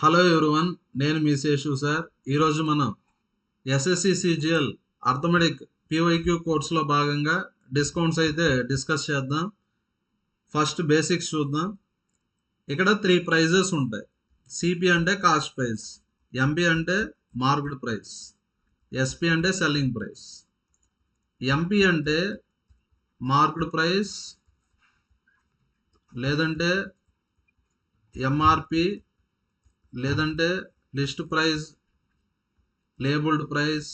Hello everyone, నేను మీ Seshu sir. ఈరోజు మనం ఎస్ఎస్సి సిజిఎల్ అర్థమెటిక్ పీవైక్యూ కోర్సులో భాగంగా డిస్కౌంట్స్ అయితే డిస్కస్ చేద్దాం. ఫస్ట్ బేసిక్స్ చూద్దాం. ఇక్కడ 3 ప్రైజెస్ ఉంటాయి. సిపి అంటే కాస్ట్ ప్రైస్, ఎంపి అంటే మార్క్డ్ ప్రైస్, ఎస్పి అంటే సెల్లింగ్ ప్రైస్. ఎంపి అంటే మార్క్డ్ ప్రైస్ లేదంటే ఎంఆర్పి లేదంటే list price, labelled price,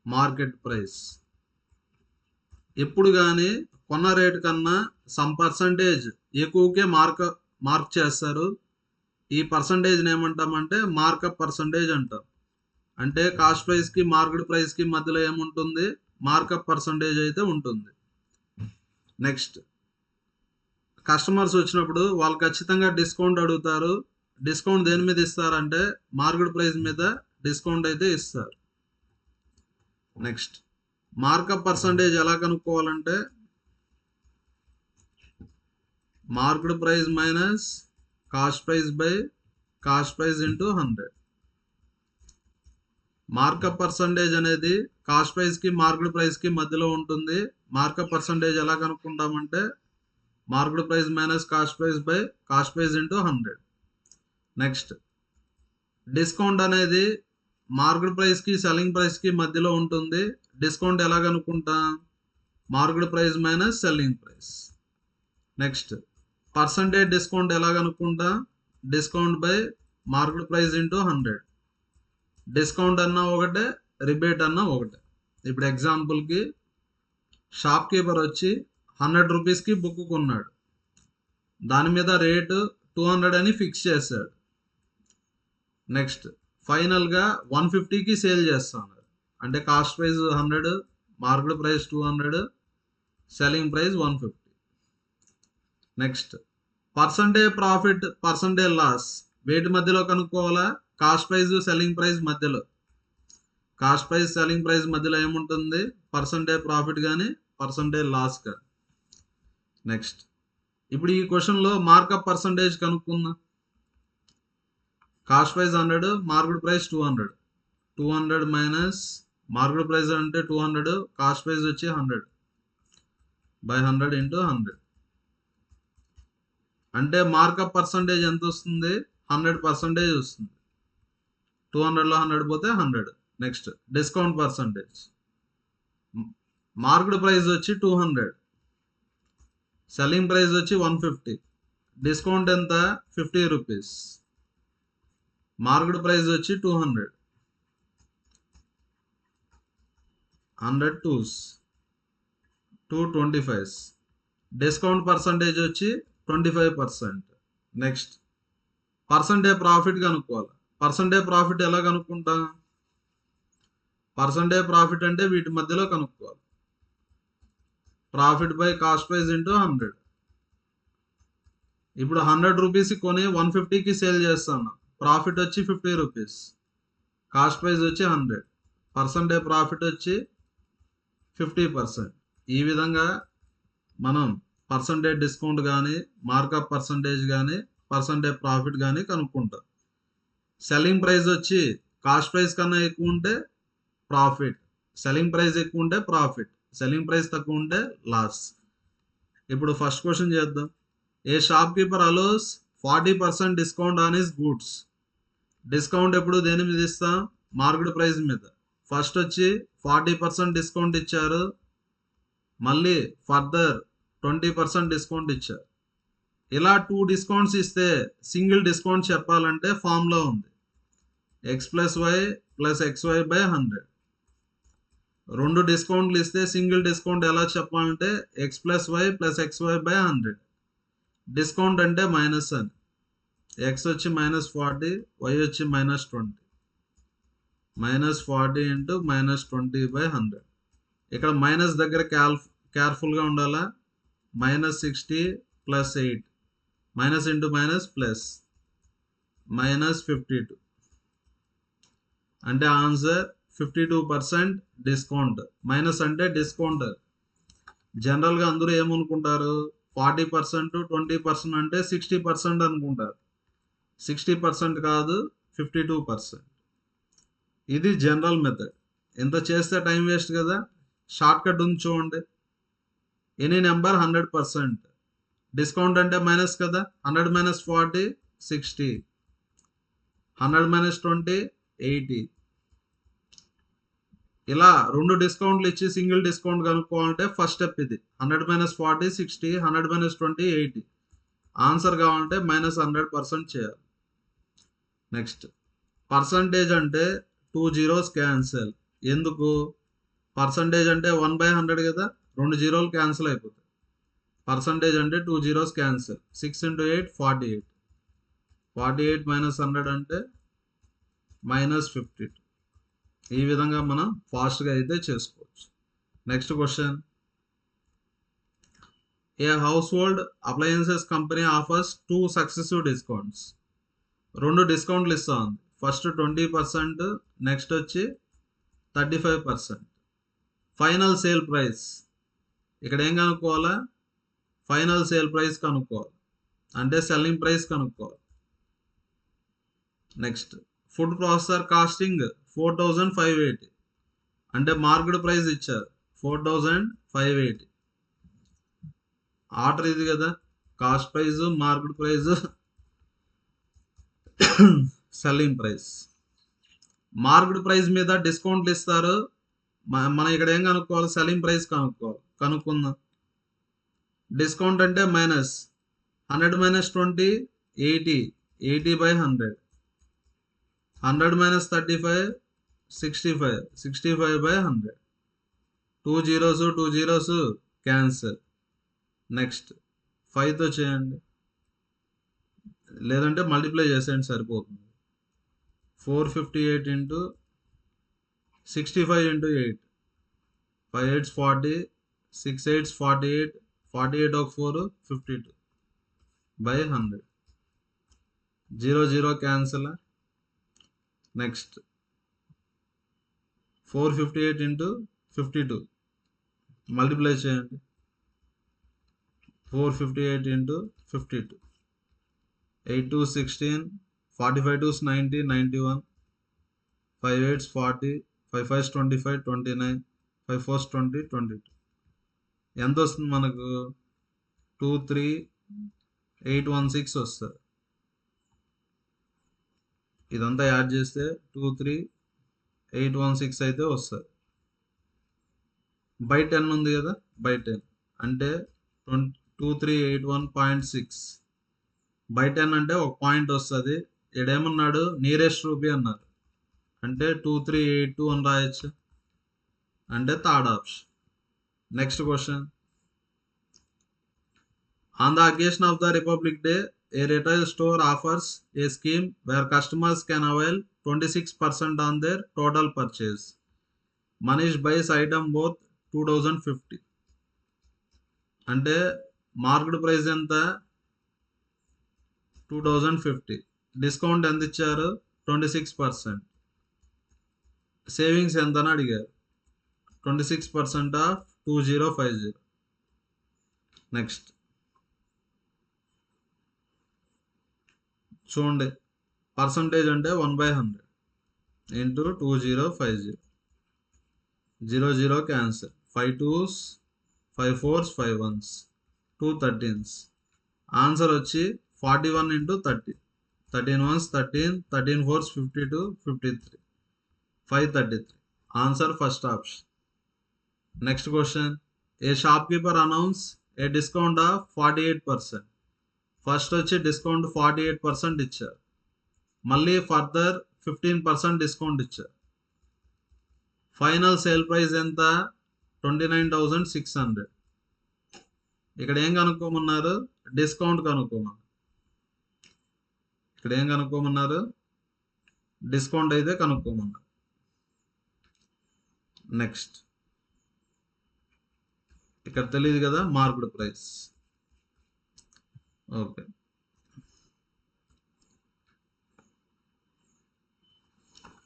market price. ఎప్పుడు కానీ కొన్న రేటు కన్నా సమ్ పర్సంటేజ్ ఎక్కువకే మార్క్ చేస్తారు. ఈ పర్సంటేజ్ని ఏమంటామంటే మార్కప్ పర్సంటేజ్ అంటాం. అంటే కాస్ట్ ప్రైస్కి మార్కెట్ ప్రైస్కి మధ్యలో ఏముంటుంది? మార్కప్ పర్సంటేజ్ అయితే ఉంటుంది. నెక్స్ట్, కస్టమర్స్ వచ్చినప్పుడు వాళ్ళు ఖచ్చితంగా డిస్కౌంట్ అడుగుతారు. డిస్కౌంట్ దేని మీద ఇస్తారంటే మార్కెట్ ప్రైస్ మీద డిస్కౌంట్ అయితే ఇస్తారు. నెక్స్ట్, మార్కప్ పర్సంటేజ్ ఎలా కనుక్కోవాలంటే market price minus cost price by cost price into 100. Markup percentage అనేది కాస్ట్ ప్రైస్కి మార్కెట్ ప్రైస్కి మధ్యలో ఉంటుంది. మార్కప్ పర్సంటేజ్ ఎలా కనుక్కుంటామంటే market price minus cost price by cost price into 100. Next, discount అనేది మార్కెట్ ప్రైస్కి సెల్లింగ్ ప్రైస్కి మధ్యలో ఉంటుంది. డిస్కౌంట్ ఎలా కనుక్కుంటాం? Market price minus selling price. Next, percentage discount ఎలా కనుక్కుంటాం? Discount by market price into 100. Discount అన్నా ఒకటే, రిబేట్ అన్నా ఒకటే. ఇప్పుడు ఎగ్జాంపుల్కి షాప్ కీపర్ వచ్చి 100 రూపీస్కి బుక్ కొన్నాడు. దాని మీద రేటు 200 అని ఫిక్స్ చేశాడు. నెక్స్ట్, ఫైనల్గా 150కి సేల్ చేస్తున్నారు. అంటే cost price 100, market price 200, selling price 150. Next, percentage profit, percentage loss వేటి మధ్యలో కనుక్కోవాలా? కాస్ట్ ప్రైస్ సెల్లింగ్ ప్రైస్ మధ్యలో. కాస్ట్ ప్రైస్ సెల్లింగ్ ప్రైస్ మధ్యలో ఏముంటుంది? పర్సంటేజ్ ప్రాఫిట్ కానీ పర్సంటేజ్ లాస్ కానీ. నెక్స్ట్, ఇప్పుడు ఈ క్వశ్చన్లో మార్కప్ పర్సంటేజ్ కనుక్కుందాం. Cost price 100, market price 200. 200 minus market price అంటే 200, కాస్ట్ ప్రైస్ వచ్చి 100 బై 100 ఇంటూ 100. అంటే మార్కప్ పర్సంటేజ్ ఎంత వస్తుంది? 100% వస్తుంది. 200లో 100 పోతే 100. Next, discount percentage. Market price వచ్చి 200, సెల్లింగ్ ప్రైస్ వచ్చి 150. డిస్కౌంట్ ఎంత? 50 రూపీస్. మార్కెట్ ప్రైస్ వచ్చి 200. 100 2s 225. డిస్కౌంట్ పర్సంటేజ్ వచ్చి 25%. నెక్స్ట్, పర్సంటేజ్ ప్రాఫిట్ కనుక్కోవాలి. పర్సంటేజ్ ప్రాఫిట్ ఎలా కనుక్కుంటాం? పర్సంటేజ్ ప్రాఫిట్ అంటే వీటి మధ్యలో కనుక్కోవాలి. Profit by cost price into 100. ఇప్పుడు 100 రూపీస్ కొని 150కి సేల్ చేస్తాను. ప్రాఫిట్ వచ్చి 50 రూపీస్, కాస్ట్ ప్రైస్ వచ్చి 100, పర్సంటేజ్ ప్రాఫిట్ వచ్చి 50%. ఈ విధంగా మనం పర్సంటేజ్ డిస్కౌంట్ కానీ, మార్కప్ పర్సంటేజ్ కానీ, పర్సంటేజ్ ప్రాఫిట్ కానీ కనుక్కుంటాం. సెల్లింగ్ ప్రైస్ వచ్చి కాస్ట్ ప్రైస్ కన్నా ఎక్కువ ఉంటే ప్రాఫిట్, సెల్లింగ్ ప్రైస్ ఎక్కువ ఉంటే ప్రాఫిట్, సెల్లింగ్ ప్రైస్ తక్కువ ఉంటే లాస్. ఇప్పుడు ఫస్ట్ క్వశ్చన్ చేద్దాం. A shopkeeper allows 40% discount on his goods. Discount ఎప్పుడు దేని మీద ఇస్తాం? మార్కెట్ ప్రైస్ మీద. ఫస్ట్ వచ్చి 40% డిస్కౌంట్ ఇచ్చారు, మళ్ళీ ఫర్దర్ 20% డిస్కౌంట్ ఇచ్చారు. ఇలా 2 డిస్కౌంట్స్ ఇస్తే సింగిల్ డిస్కౌంట్ చెప్పాలంటే ఫార్ములా ఉంది. X plus Y plus X Y by 100. 2 డిస్కౌంట్లు ఇస్తే సింగిల్ డిస్కౌంట్ ఎలా చెప్పాలంటే X plus Y plus X Y by 100. Discount అంటే మైనస్ అని. ఎక్స్ వచ్చి -40, వై వచ్చి -20. -40 ఇంటూ -20 బై 100. ఇక్కడ మైనస్ దగ్గర కేర్ఫుల్గా ఉండాలా. -60 plus 8, minus into minus plus, -52. అంటే ఆన్సర్ 52% డిస్కౌంట్. మైనస్ అంటే డిస్కౌంట్. జనరల్గా అందరూ ఏమనుకుంటారు? 40%, 20% అంటే 60% అనుకుంటారు. 60% కాదు, 52%. ఇది జనరల్ మెథడ్. ఎంత చేస్తే టైం వేస్ట్ కదా. షార్ట్ కట్ ఉంది చూడండి. Any number 100%. డిస్కౌంట్ అంటే మైనస్ కదా. 100 - 40 60, 100 - 20 80. ఇలా 2 డిస్కౌంట్లు ఇచ్చి సింగిల్ డిస్కౌంట్ కనుక్కోవాలంటే ఫస్ట్ స్టెప్ ఇది. 100 - 40 60, 100 - 20 80. ఆన్సర్ కావాలంటే -100% చేయాలి. నెక్స్ట్ పర్సంటేజ్ అంటే 2 zeros క్యాన్సల్. ఎందుకు? పర్సంటేజ్ అంటే 1/100 కదా, 2 జీరోలు క్యాన్సిల్ అయిపోతాయి. పర్సంటేజ్ అంటే 2 zeros క్యాన్సల్. 6 × 8 48. 48 - 100 అంటే -52. ఈ విధంగా మనం ఫాస్ట్గా అయితే చేసుకోవచ్చు. Next question. A household appliances company offers 2 successive discounts. 2 డిస్కౌంట్లు ఇస్తా ఉంది. ఫస్ట్ 20%, నెక్స్ట్ వచ్చి 35%. Final sale price. ఇక్కడ ఏం కనుక్కోవాలా? ఫైనల్ సేల్ ప్రైస్ కనుక్కోవాలి, అంటే సెల్లింగ్ ప్రైస్ కనుక్కోవాలి. నెక్స్ట్ ఫుడ్ ప్రాసెసర్ కాస్టింగ్ 4580, అంటే మార్కెట్ ప్రైస్ ఇచ్చారు 4580. ఆర్డర్ ఇది కదా, cost price, market price, selling price. Market price మీద డిస్కౌంట్లు ఇస్తారు. మనం ఇక్కడ ఏం కనుక్కోవాలి? సెల్లింగ్ ప్రైస్ కనుక్కోవాలి. కనుక్కుందాం. డిస్కౌంట్ అంటే -100 - 20 80, 80/100. 100 - 35 65, 65/100. 2 zeros క్యాన్సల్. నెక్స్ట్ 5తో చేయండి, లేదంటే మల్టిప్లై చేసేయండి సరిపోతుంది. 458 × 65 × 8. 5 8s 40, 6 8s 48, 48 ఒక 4 52/100. 0 0 క్యాన్సల్. నెక్స్ట్ 458 × 52 మల్టిప్లై చేయండి. 458 × 52. 8 2s 16, 45 2s 90, 91. 5 8s 40, 5 5s 25, 29, 5 4s 20, 22. ఎంత వస్తుంది మనకు? 23816 వస్తుంది. ఇదంతా యాడ్ చేస్తే 23816 అయితే వస్తుంది. బై 10 ఉంది కదా, బై 10 అంటే 2381.6. బై 10 అంటే ఒక పాయింట్ వస్తుంది. ఇక్కడేమన్నాడు? నియరెస్ట్ రూపీ అన్నారు, అంటే 2382 అని రాయొచ్చు, అంటే third option. Next question. On the occasion of the republic day, a retail store offers a scheme where customers can avail 26% on their total purchase. Manish buys item worth 2050. అంటే market price ఎంత? 2050. Discount ఎంత ఇచ్చారు? 26%. Savings ఎంత అని అడిగారు. 26% of 2050. Next చూడండి. Percentage అంటే 1/100 into 2050. 0 0 cancel. 5 2s 5 4s 5 1s 2 13s. Answer వచ్చి 41 × 30. 13 1s 13, 13 4s 52, 53, 533. Answer first option. Next question. A shop keeper announce A discount of 48%. First వచ్చి డిస్కౌంట్ 48% ఇచ్చారు, మళ్ళీ ఫర్దర్ 15% డిస్కౌంట్ ఇచ్చారు. ఫైనల్ సేల్ ప్రైస్ ఎంత? 29,600. ఇక్కడ ఏం కనుక్కోమన్నారు? డిస్కౌంట్ కనుక్కోమన్నారు. ఇక్కడ ఏం కనుక్కోమన్నారు? డిస్కౌంట్ అయితే కనుక్కోమన్నారు. నెక్స్ట్ ఇక్కడ తెలియదు కదా, మార్కెట్ ప్రైస్. ఓకే,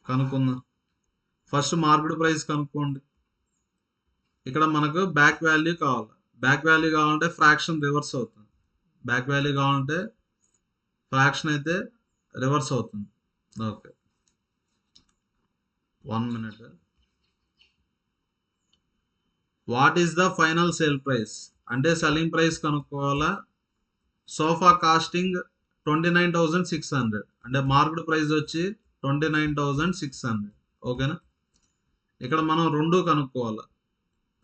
కనుక్కుందాం. ఫస్ట్ మార్కెట్ ప్రైస్ కనుక్కోండి. ఇక్కడ మనకు బ్యాక్ వాల్యూ కావాలి. బ్యాక్ వాల్యూ కావాలంటే ఫ్రాక్షన్ రివర్స్ అవుతుంది. బ్యాక్ వాల్యూ కావాలంటే ఫ్రాక్షన్ అయితే రివర్స్ అవుతుంది. Okay, 1 minute. What is the final sale price అంటే సెల్లింగ్ ప్రైస్ కనుక్కోవాలా. సోఫా కాస్టింగ్ 29,600 అంటే మార్క్డ్ ప్రైస్ వచ్చి 29,600. ఓకేనా. ఇక్కడ మనం రెండు కనుక్కోవాలా,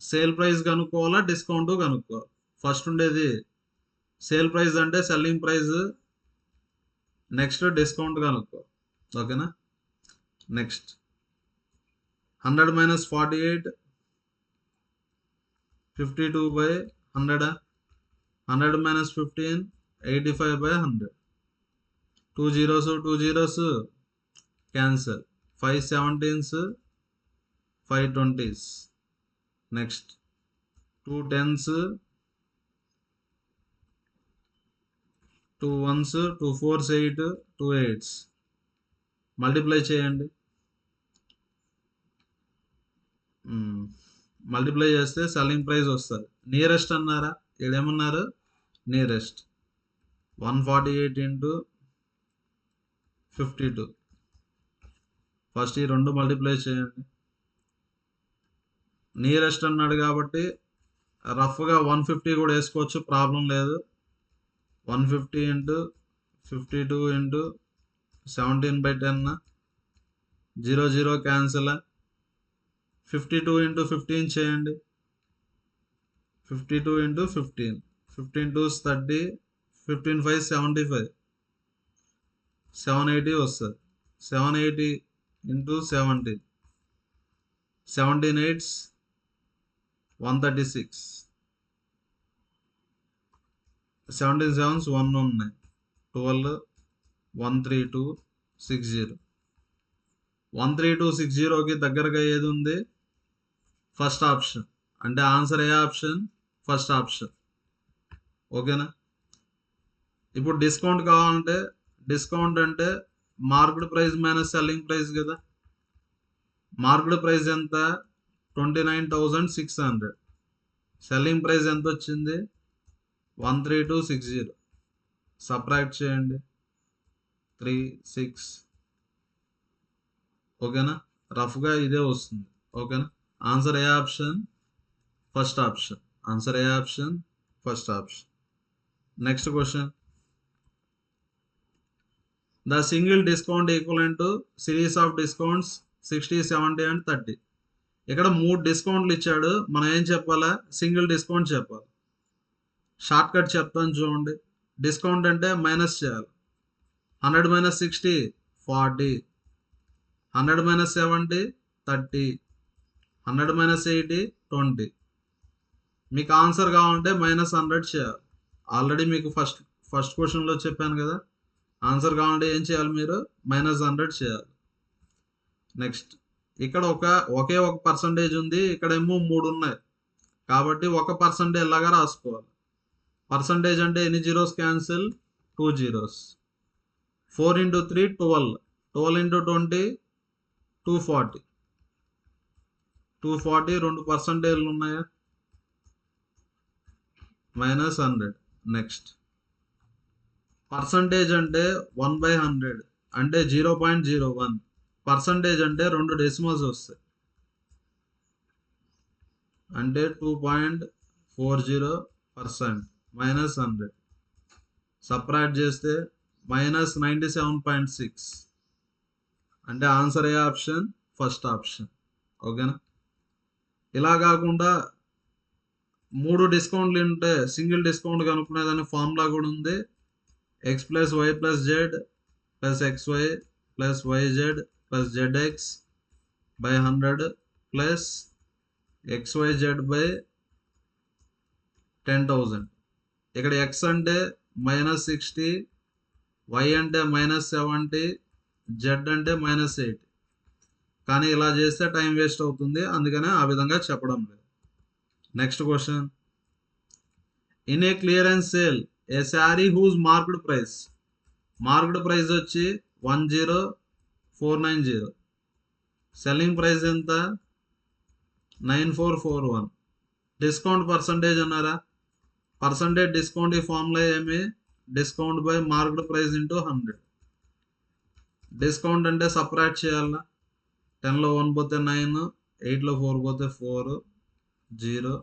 సేల్ ప్రైస్ కనుక్కోవాలా, డిస్కౌంట్ కనుక్కోవాలి. ఫస్ట్ ఉండేది సేల్ ప్రైస్ అంటే సెల్లింగ్ ప్రైస్, నెక్స్ట్ డిస్కౌంట్ కనుక్కో. ఓకేనా. Next 100 minus 48, 52 by 100, 100 minus 15, 85 by 100. 2 zeros, 2 zeros cancel. 5 17s, 5 20s. Next 2 10s, 2 1s, 2 4s 8, 2 8s. Multiply చేయండి. మల్టిప్లై చేస్తే సెల్లింగ్ ప్రైస్ వస్తుంది. నియరెస్ట్ అన్నారా, ఏమన్నారు, నియరెస్ట్ 148 into 52. ఫస్ట్ ఈ రెండు మల్టిప్లై చేయండి. నియరెస్ట్ అన్నాడు కాబట్టి రఫ్గా 150 కూడా వేసుకోవచ్చు, ప్రాబ్లం లేదు. 150 into 52 into 17/10, 0 0 క్యాన్సిల్. 52 into 15 చేయండి. 52 into 15, 15 2s 30, 15 5 75, 780 వస్తుంది. 780 into 70, 17 8s 136, 17 7s 1 ఉన్నాయి, 12 13260. 13260కి దగ్గరగా ఏది ఉంది, ఫస్ట్ ఆప్షన్. అంటే ఆన్సర్ ఏ ఆప్షన్, ఫస్ట్ ఆప్షన్. ఓకేనా. ఇప్పుడు డిస్కౌంట్ కావాలంటే, డిస్కౌంట్ అంటే marked price minus selling price కదా. మార్క్డ్ ప్రైస్ ఎంత, 29,600. సెల్లింగ్ ప్రైస్ ఎంత వచ్చింది, 13260. సబ్ట్రాక్ట్ చేయండి, 3 6. ఓకేనా. రఫ్గా ఇదే వస్తుంది. ఓకేనా. Answer A option, first option. Answer A option, first option. Next question. The single discount equivalent to series of discounts 60 70 and 30. ఇక్కడ 3 డిస్కౌంట్లు ఇచ్చాడు, మనం ఏం చెప్పాలా, సింగిల్ డిస్కౌంట్ చెప్పాలి. షార్ట్ కట్ చెప్తాను చూడండి. డిస్కౌంట్ అంటే మైనస్ చేయాలి. 100 minus 60 40, 100 minus 70 30, 100 minus 80 20. మీకు ఆన్సర్ కావాలంటే -100 చేయాలి. ఆల్రెడీ మీకు ఫస్ట్ క్వశ్చన్లో చెప్పాను కదా, ఆన్సర్ కావాలంటే ఏం చేయాలి, మీరు -100 చేయాలి. నెక్స్ట్ ఇక్కడ ఒకే ఒక పర్సంటేజ్ ఉంది, ఇక్కడేమో 3 ఉన్నాయి కాబట్టి ఒక పర్సంటేజ్ లాగా రాసుకోవాలి. పర్సంటేజ్ అంటే ఎన్ని zeros cancel, 2 zeros. 4 into 3 12, 12 into 20 240. 240 రెండు పర్సంటేజ్లు ఉన్నాయా, -100. నెక్స్ట్ పర్సంటేజ్ అంటే 1/100 అంటే 0.01. పర్సంటేజ్ అంటే 2 డెసిమల్స్ వస్తాయి అంటే 2.40%, -100. సబ్ట్రాక్ట్ చేస్తే -97.6. అంటే ఆన్సర్ ఏ ఆప్షన్, ఫస్ట్ ఆప్షన్. ఓకేనా. ఇలా కాకుండా 3 డిస్కౌంట్లు ఉంటే సింగిల్ డిస్కౌంట్ కనుక్కునేదాన్ని ఫార్ములా కూడా ఉంది. x + y + z + xy + yz + zx by 100 plus xyz by 10,000. ఇక్కడ x అంటే -60, y అంటే -70, z అంటే -80. కానీ ఇలా చేస్తే టైం వేస్ట్ అవుతుంది, అందుకనే ఆ విధంగా చెప్పడం లేదు. Next question. In a clearance sale a sari whose marked price వచ్చి 10490. సెల్లింగ్ ప్రైస్ ఎంత, 9441. డిస్కౌంట్ పర్సంటేజ్ అన్నారా, పర్సంటేజ్ డిస్కౌంట్ ఈ ఫార్ములా ఏమి, discount by marked price into 100. Discount అంటే సపరేట్ చేయాలా, 10లో 1 పోతే 9, 8లో 4 పోతే 4, 0.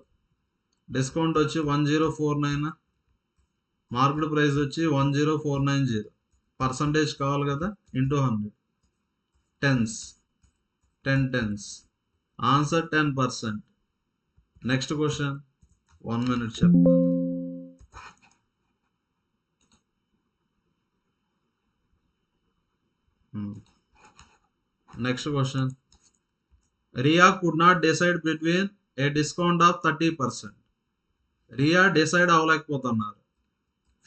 డిస్కౌంట్ వచ్చి 1049, మార్కెట్ ప్రైస్ వచ్చి 10490. పర్సంటేజ్ కావాలి కదా, into 100, tens, 10 tens. Answer 10%. Next question, 1 minute చెప్తాను. Next question, Riya could not decide between a discount of 30%. Riya decide అవ్వలేకపోతున్నారు.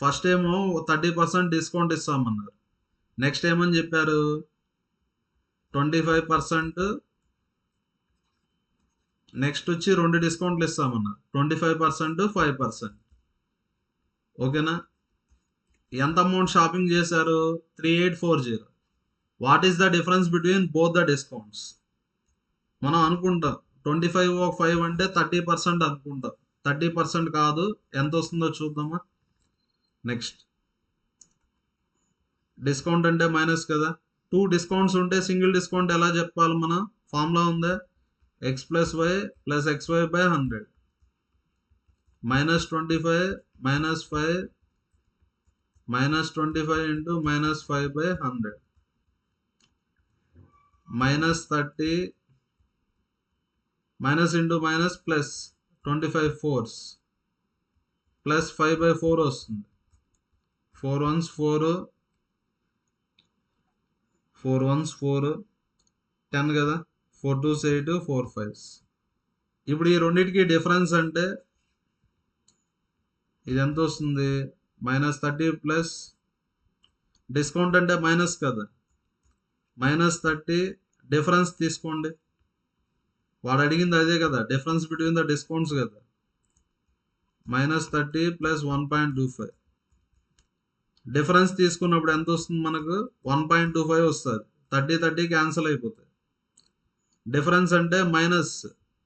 ఫస్ట్ ఏమో 30% డిస్కౌంట్ ఇస్తామన్నారు, నెక్స్ట్ ఏమని చెప్పారు 25%, నెక్స్ట్ వచ్చి 2 డిస్కౌంట్లు ఇస్తామన్నారు, 25%, 5%. ఓకేనా. ఎంత అమౌంట్ షాపింగ్ చేశారు, 3840. What is the difference between both the discounts. మనం అనుకుంటాం 25 ఒక 5 అంటే 30% అనుకుంటాం, 30% కాదు, ఎంత వస్తుందో చూద్దామా. నెక్స్ట్, డిస్కౌంట్ అంటే మైనస్ కదా, 2 డిస్కౌంట్స్ ఉంటే సింగిల్ డిస్కౌంట్ ఎలా చెప్పాలి, మన ఫార్ములా ఉందా, x + y + xy/100, -25 -5 -25 into -5/100, -30 minus into minus plus 25 fours plus 5/4 వస్తుంది. 4 ones 4, 4 ones 4, 10 కదా, 4 2s 8, 4 5s. ఇప్పుడు ఈ రెండింటికి డిఫరెన్స్ అంటే ఇది ఎంత వస్తుంది, -30 ప్లస్ డిస్కౌంట్ అంటే మైనస్ కదా, -30 డిఫరెన్స్ తీసుకోండి, వాడు అడిగింది అదే కదా, డిఫరెన్స్ బిట్వీన్ ద డిస్కౌంట్స్ కదా, -30 ప్లస్ 1.25. డిఫరెన్స్ తీసుకున్నప్పుడు ఎంత వస్తుంది మనకు, 1.25 వస్తుంది. 30 క్యాన్సిల్ అయిపోతాయి. డిఫరెన్స్ అంటే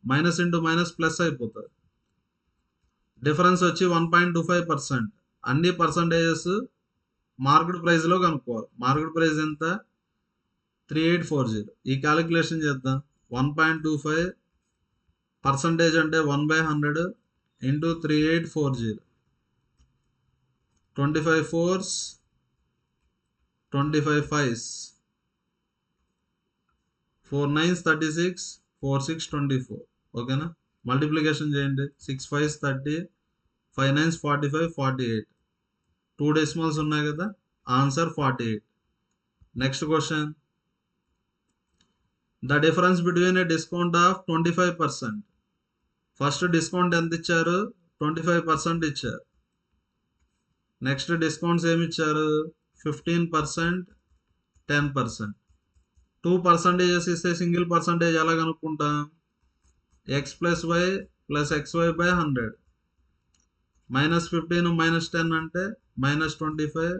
మైనస్ ఇంటూ మైనస్ ప్లస్ అయిపోతుంది. డిఫరెన్స్ వచ్చి 1.25%. అన్ని పర్సంటేజెస్ మార్కెట్ ప్రైస్లో కనుక్కోవాలి. మార్కెట్ ప్రైస్ ఎంత, 3840. ఈ క్యాలిక్యులేషన్ చేద్దాం. 1.25 పర్సంటేజ్ అంటే 1/100 ఇంటూ 3840, 25 4s, 25 5s, 4 9s 36, 4 6 24. ఓకేనా. మల్టిప్లికేషన్ చేయండి, 6 5s 30, 5 9s 45, 48. 2 డెసిమల్స్ ఉన్నాయి కదా, answer 48. Next question, the difference between a discount of 25%. First discount ఎంత ఇచ్చారు, 25% ఇచ్చారు. నెక్స్ట్ డిస్కౌంట్స్ ఏమి ఇచ్చారు, 15%, 10%. 2 పర్సంటేజెస్ ఇస్తే సింగిల్ పర్సంటేజ్ ఎలా కనుక్కుంటాం, x + y + xy/100, -15 -10 అంటే -25,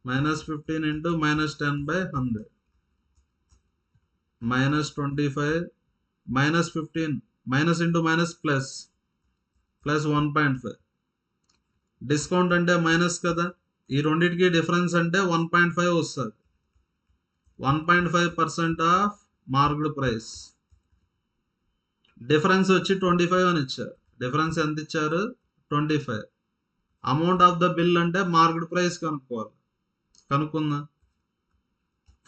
-15 into -10/100, -25 -15 minus into minus plus 1.5. Discount అంటే మైనస్ కదా, ఈ రెండింటికి డిఫరెన్స్ అంటే 1.5 వస్తుంది. 1.5% ఆఫ్ మార్కెట్ ప్రైస్. డిఫరెన్స్ వచ్చి 25 అని ఇచ్చారు. డిఫరెన్స్ ఎంత ఇచ్చారు, 25. అమౌంట్ ఆఫ్ ద బిల్ అంటే మార్కెట్ ప్రైస్ కనుక్కుందాం.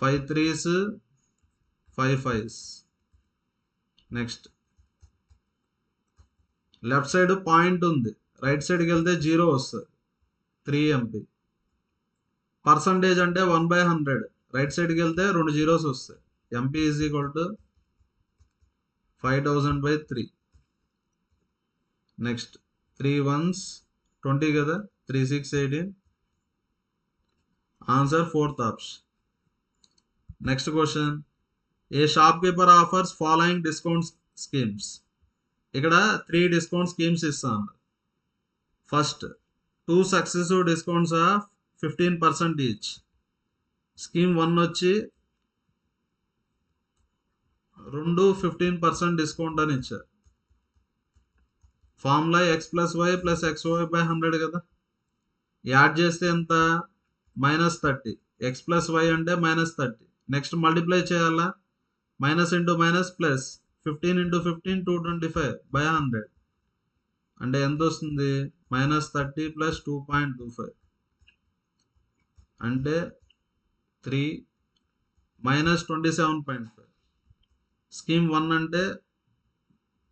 5 3s, 5 5s. Next, left side point ఉంది, రైట్ సైడ్కి వెళ్తే 0 వస్తుంది, 3 MP. పర్సంటేజ్ అంటే 1/100, రైట్ సైడ్కి వెళ్తే 2 zeros వస్తాయి. MP = 5000/3. నెక్స్ట్, 3 1s 20 కదా, 3 6 18. Answer 4th option. Next question, a shopkeeper offers following discount schemes. ఇక్కడ 3 డిస్కౌంట్ స్కీమ్స్ ఇస్తాను. First, 2 successive discounts of 15% each. Scheme 1 వచ్చి 2 15% డిస్కౌంట్ అని ఇచ్చారు. ఫార్ములా x + y + xy/100 కదా, యాడ్ చేస్తే ఎంత, -30. ఎక్స్ ప్లస్ వై అంటే -30. నెక్స్ట్ మల్టిప్లై చేయాలా, minus into minus plus 15 into 15 225/100 అంటే ఎంత వస్తుంది, -30 + 2.25 అంటే 3 -27.5. స్కీమ్ 1 అంటే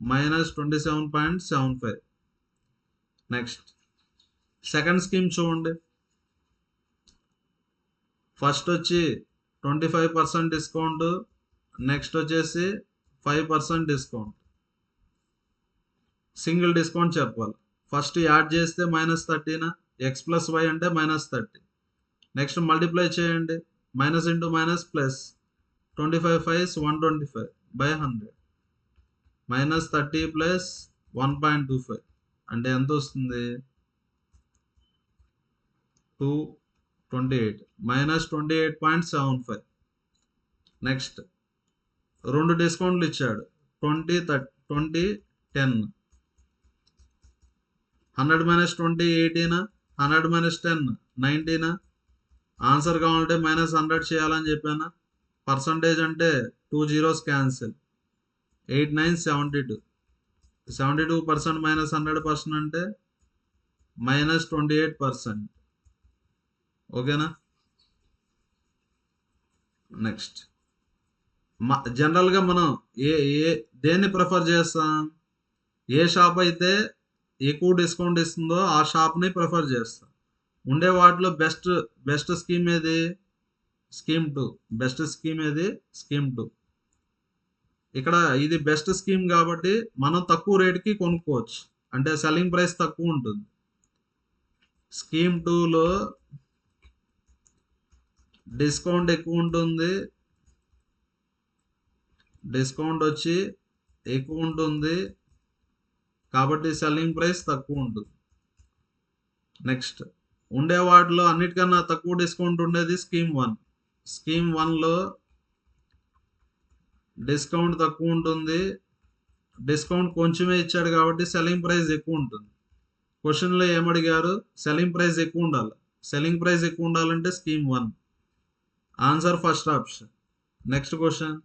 -27.75. నెక్స్ట్ సెకండ్ స్కీమ్ చూడండి. ఫస్ట్ వచ్చి 25% డిస్కౌంట్, నెక్స్ట్ వచ్చేసి 5% డిస్కౌంట్. సింగిల్ డిస్కౌంట్ చెప్పాలి. ఫస్ట్ యాడ్ చేస్తే -30 ఎక్స్ ప్లస్ వై అంటే -30. నెక్స్ట్ మల్టిప్లై చేయండి, మైనస్ ఇంటూ మైనస్ ప్లస్ 25 5 125/100 -30 + 1.25 అంటే ఎంత వస్తుంది, 228 -28.75. నెక్స్ట్ రెండు డిస్కౌంట్లు ఇచ్చాడు, 20 20 10. 100 - 20 18, 100 - 10 19. ఆన్సర్ కావాలంటే -100 చేయాలని చెప్పాను. పర్సంటేజ్ అంటే 2 zeros క్యాన్సిల్, 8 9 72. 72% -100% అంటే -28%. ఓకేనా. నెక్స్ట్ జనరల్గా మనం దేన్ని ప్రిఫర్ చేస్తాం, ఏ షాప్ అయితే ఎక్కువ డిస్కౌంట్ ఇస్తుందో ఆ షాప్ని ప్రిఫర్ చేస్తాం. ఉండే వాటిలో బెస్ట్ స్కీమ్ ఏది, స్కీమ్ 2. బెస్ట్ స్కీమ్ ఏది, స్కీమ్ 2. ఇక్కడ ఇది బెస్ట్ స్కీమ్ కాబట్టి మనం తక్కువ రేటుకి కొనుక్కోవచ్చు, అంటే సెల్లింగ్ ప్రైస్ తక్కువ ఉంటుంది. స్కీమ్ 2లో డిస్కౌంట్ ఎక్కువ ఉంటుంది, డిస్కౌంట్ వచ్చి ఎక్కువ ఉంటుంది కాబట్టి సెల్లింగ్ ప్రైస్ తక్కువ ఉంటుంది. నెక్స్ట్ ఉండే వాటిలో అన్నిటికన్నా తక్కువ డిస్కౌంట్ ఉండేది స్కీమ్ 1. స్కీమ్ 1లో డిస్కౌంట్ తక్కువ ఉంటుంది, డిస్కౌంట్ కొంచెమే ఇచ్చాడు కాబట్టి సెల్లింగ్ ప్రైస్ ఎక్కువ ఉంటుంది. క్వశ్చన్లో ఏమడిగారు, సెల్లింగ్ ప్రైస్ ఎక్కువ ఉండాలి. సెల్లింగ్ ప్రైస్ ఎక్కువ ఉండాలంటే scheme 1. Answer first option. Next question,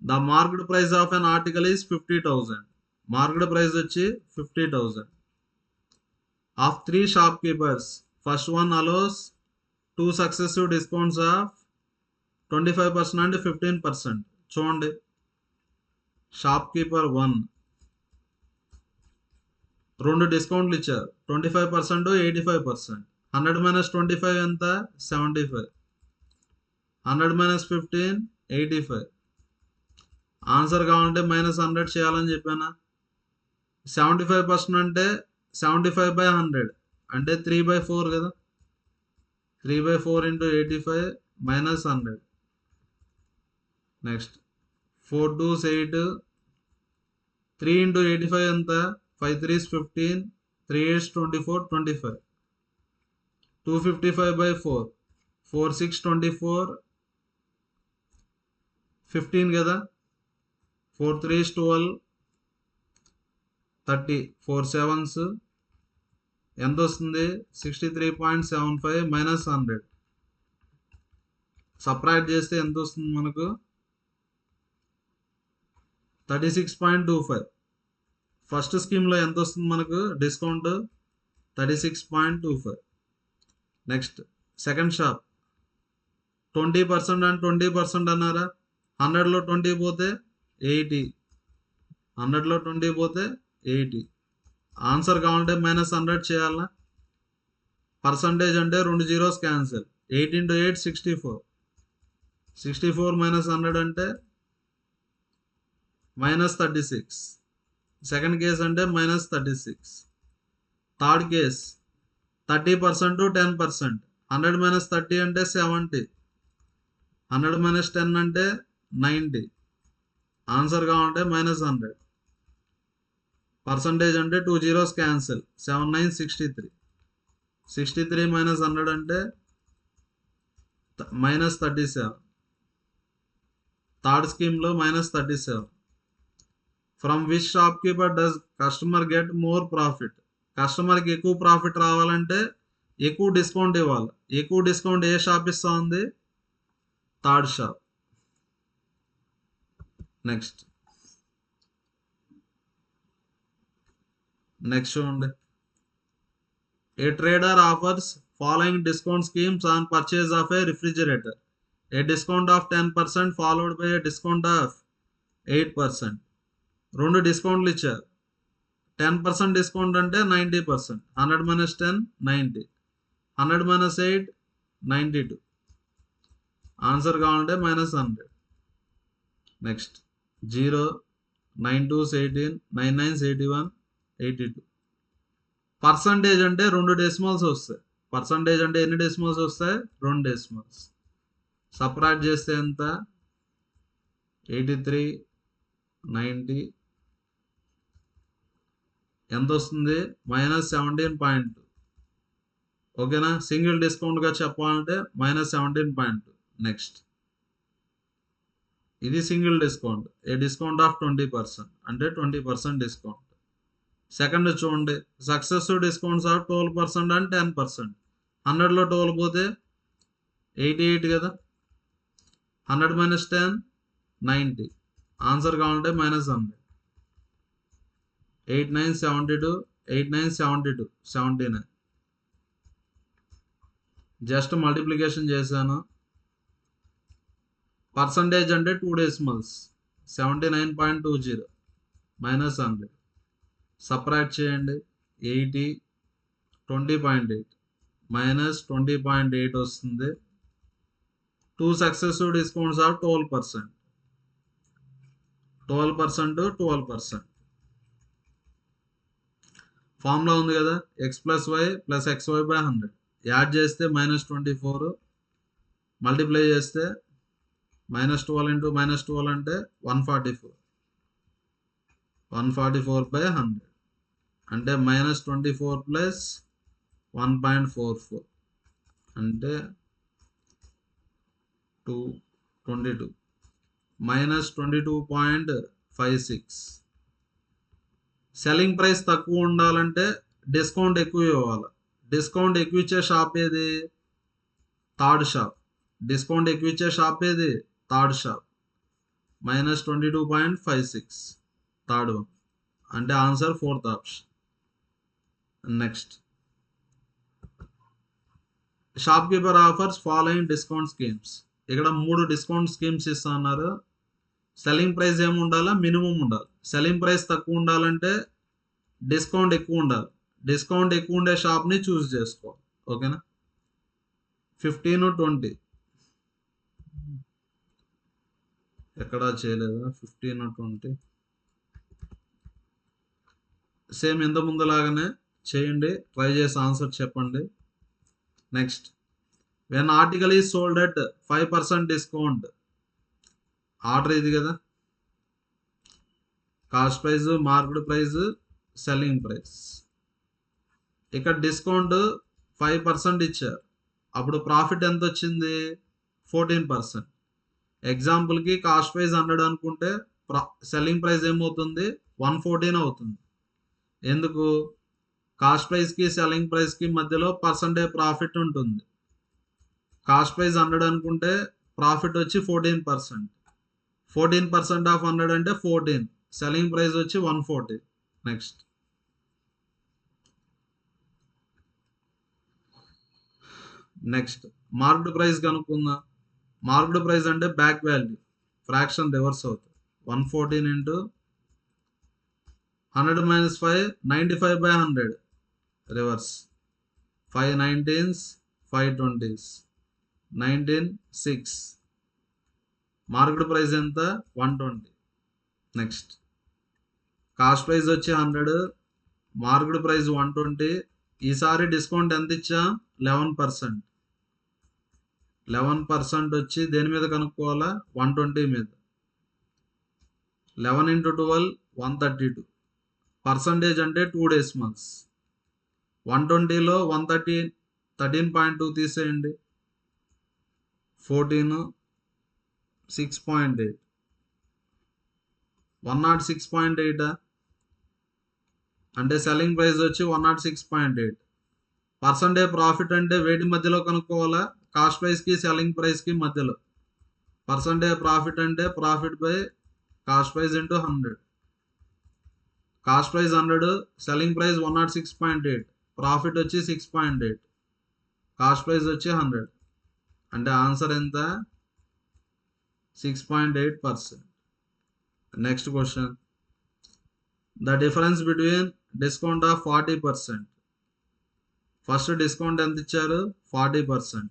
the market price of an article is 50,000. Market price వచ్చి 50,000. Of 3 shopkeepers, first one allows 2 successive discounts of 25% and 15%. చూడండి, షాప్కీపర్ 1 రెండు డిస్కౌంట్లు ఇచ్చారు, 25% 85%. 100 - 25 ఎంత, 75. 100 - 15 85. ఆన్సర్ కావాలంటే -100 చేయాలని చెప్పానా. 75% అంటే 75/100 అంటే 3/4 కదా. 3/4 × 85 -100. Next 4 2s 8. 3 × 85 ఎంత, 5 3s 15, 3 8s 24 25. 255/4, 4 6 24 15 కదా. 4 3s 12 30, 4 7s ఎంత వస్తుంది, 63.75 -100. సపరేట్ చేస్తే ఎంత వస్తుంది మనకు, 36.25. ఫస్ట్ స్కీమ్లో ఎంత వస్తుంది మనకు discount, 36.25. Next second shop 20% and 20% అన్నారా. 100లో 20 పోతే 80, 100లో 20 పోతే 80. ఆన్సర్ కావాలంటే -100 చేయాలా. పర్సంటేజ్ అంటే 2 zeros క్యాన్సిల్, 8 × 8 64. 64 - 100 అంటే -36. సెకండ్ కేస్ అంటే -36. Third case 30% 10%. 100 - 30 అంటే 70. 100 - 10 అంటే 90. ఆన్సర్ కావాలంటే -100. పర్సంటేజ్ అంటే 2 zeros క్యాన్సిల్, 7 9 63. 63 - 100 అంటే -37. థర్డ్ స్కీమ్లో -37. From which shopkeeper does customer get more profit. కస్టమర్కి ఎక్కువ ప్రాఫిట్ రావాలంటే ఎక్కువ డిస్కౌంట్ ఇవ్వాలి. ఎక్కువ డిస్కౌంట్ ఏ షాప్ ఇస్తా ఉంది? Third shop. నెక్స్ట్ చూడండి. ఏ trader offers following discount schemes on purchase of A refrigerator. A discount of 10% followed by A discount of 8%. రెండు డిస్కౌంట్లు ఇచ్చారు. 10% డిస్కౌంట్ అంటే 90%. 100 - 10 90. 100 - 8 92. ఆన్సర్ కావాలంటే -100. Next 0 9 2s 18 9 9s 81 82. పర్సంటేజ్ అంటే 2 డెసిమల్స్ వస్తాయి. పర్సంటేజ్ అంటే ఎన్ని డెసిమల్స్ వస్తాయి? 2 డెసిమల్స్. సపరేట్ చేస్తే ఎంత? 83 90 ఎంత వస్తుంది? -17.2. ఓకేనా? సింగిల్ డిస్కౌంట్గా చెప్పాలంటే -17.2. నెక్స్ట్ ఇది single discount. A discount of 20% అంటే 20% డిస్కౌంట్. సెకండ్ చూడండి. Successive discounts of 12% and 10%. 100లో 12 పోతే 88 కదా. 100 - 10 90. ఆన్సర్ కావాలంటే -100. 8 9 72 8 9 72 79. జస్ట్ మల్టిప్లికేషన్ చేశాను. పర్సంటేజ్ అంటే 2 డెసిమల్స్ 79.20 -100. సపరేట్ చేయండి. 80 20.8 -20.8 వస్తుంది. 2 సక్సెసివ్ డిస్కౌంట్స్ ఆఫ్ 12%. 12%. ఫార్ములా ఉంది కదా, x + y + xy/100. యాడ్ చేస్తే -24, మల్టిప్లై చేస్తే -12 × -12 అంటే 144. 144/100 అంటే -24 + 1.44 అంటే 22 -22.56. సెల్లింగ్ ప్రైస్ తక్కువ ఉండాలంటే డిస్కౌంట్ ఎక్కువ ఇవ్వాలి. డిస్కౌంట్ ఎక్కువ ఇచ్చే షాప్ ఏది? Third shop. డిస్కౌంట్ ఎక్కువ ఇచ్చే షాప్ ఏది? Third shop. -22.56 థర్డ్ వన్ అంటే answer fourth option. Next shop keeper offers following discount schemes. ఇక్కడ 3 డిస్కౌంట్ స్కీమ్స్ ఇస్తా ఉన్నారు. సెల్లింగ్ ప్రైస్ ఏమి ఉండాలా? మినిమం ఉండాలి. సెల్లింగ్ ప్రైస్ తక్కువ ఉండాలంటే డిస్కౌంట్ ఎక్కువ ఉండాలి. డిస్కౌంట్ ఎక్కువ ఉండే షాప్ని చూస్ చేసుకోవాలి. ఓకేనా? 15 20 ఎక్కడా చేయలేదా? 15 20 సేమ్ ఇంత ముందులాగానే చేయండి. ట్రై చేసి ఆన్సర్ చెప్పండి. Next when article is sold at 5% discount. Order ఇది కదా. Cost price, market price, selling price. ఇక్కడ డిస్కౌంట్ 5% ఇచ్చారు. అప్పుడు ప్రాఫిట్ ఎంత వచ్చింది? 14%. ఎగ్జాంపుల్కి కాస్ట్ ప్రైస్ 100 అనుకుంటే సెల్లింగ్ ప్రైస్ ఏమవుతుంది? 114 అవుతుంది. ఎందుకు? కాస్ట్ ప్రైస్కి సెల్లింగ్ ప్రైస్కి మధ్యలో పర్సంటేజ్ ప్రాఫిట్ ఉంటుంది. కాస్ట్ ప్రైస్ 100 అనుకుంటే ప్రాఫిట్ వచ్చి 14%. 14% ఆఫ్ 100 అంటే 14. సెల్లింగ్ ప్రైస్ వచ్చి 140. నెక్స్ట్ మార్కెట్ ప్రైస్ కనుక్కుందాం. మార్కెట్ ప్రైస్ అంటే బ్యాక్ వాల్యూ, ఫ్రాక్షన్ రివర్స్ అవుతుంది. 114 × 100 - 5 95/100 reverse. 5 19s 5 20s 19 6. Market price ఎంత? 120. నెక్స్ట్ కాస్ట్ ప్రైస్ వచ్చి 100, మార్కెట్ ప్రైస్ 120. ఈసారి డిస్కౌంట్ ఎంత ఇచ్చా? 11%. 11% వచ్చి దేని మీద కనుక్కోవాలా? 120 మీద. 11 × 12 132. పర్సంటేజ్ అంటే 2 డెసిమల్స్. 120లో 130 13.2 తీసేయండి. 14 6.8. 106.8 అంటే సెల్లింగ్ ప్రైస్ వచ్చి 106.8. పర్సంటేజ్ ప్రాఫిట్ అంటే వేటి మధ్యలో కనుక్కోవాలా? కాస్ట్ ప్రైస్కి సెల్లింగ్ ప్రైస్కి మధ్యలో. పర్సంటేజ్ ప్రాఫిట్ అంటే profit by cost price into 100. Cost price 100, selling price 106.8, profit వచ్చి 6.8, కాస్ట్ ప్రైస్ వచ్చి 100. అంటే ఆన్సర్ ఎంత? 6.8%. Next question. The difference between discount of 40%. First discount ఎంత ఇచ్చారు? 40%.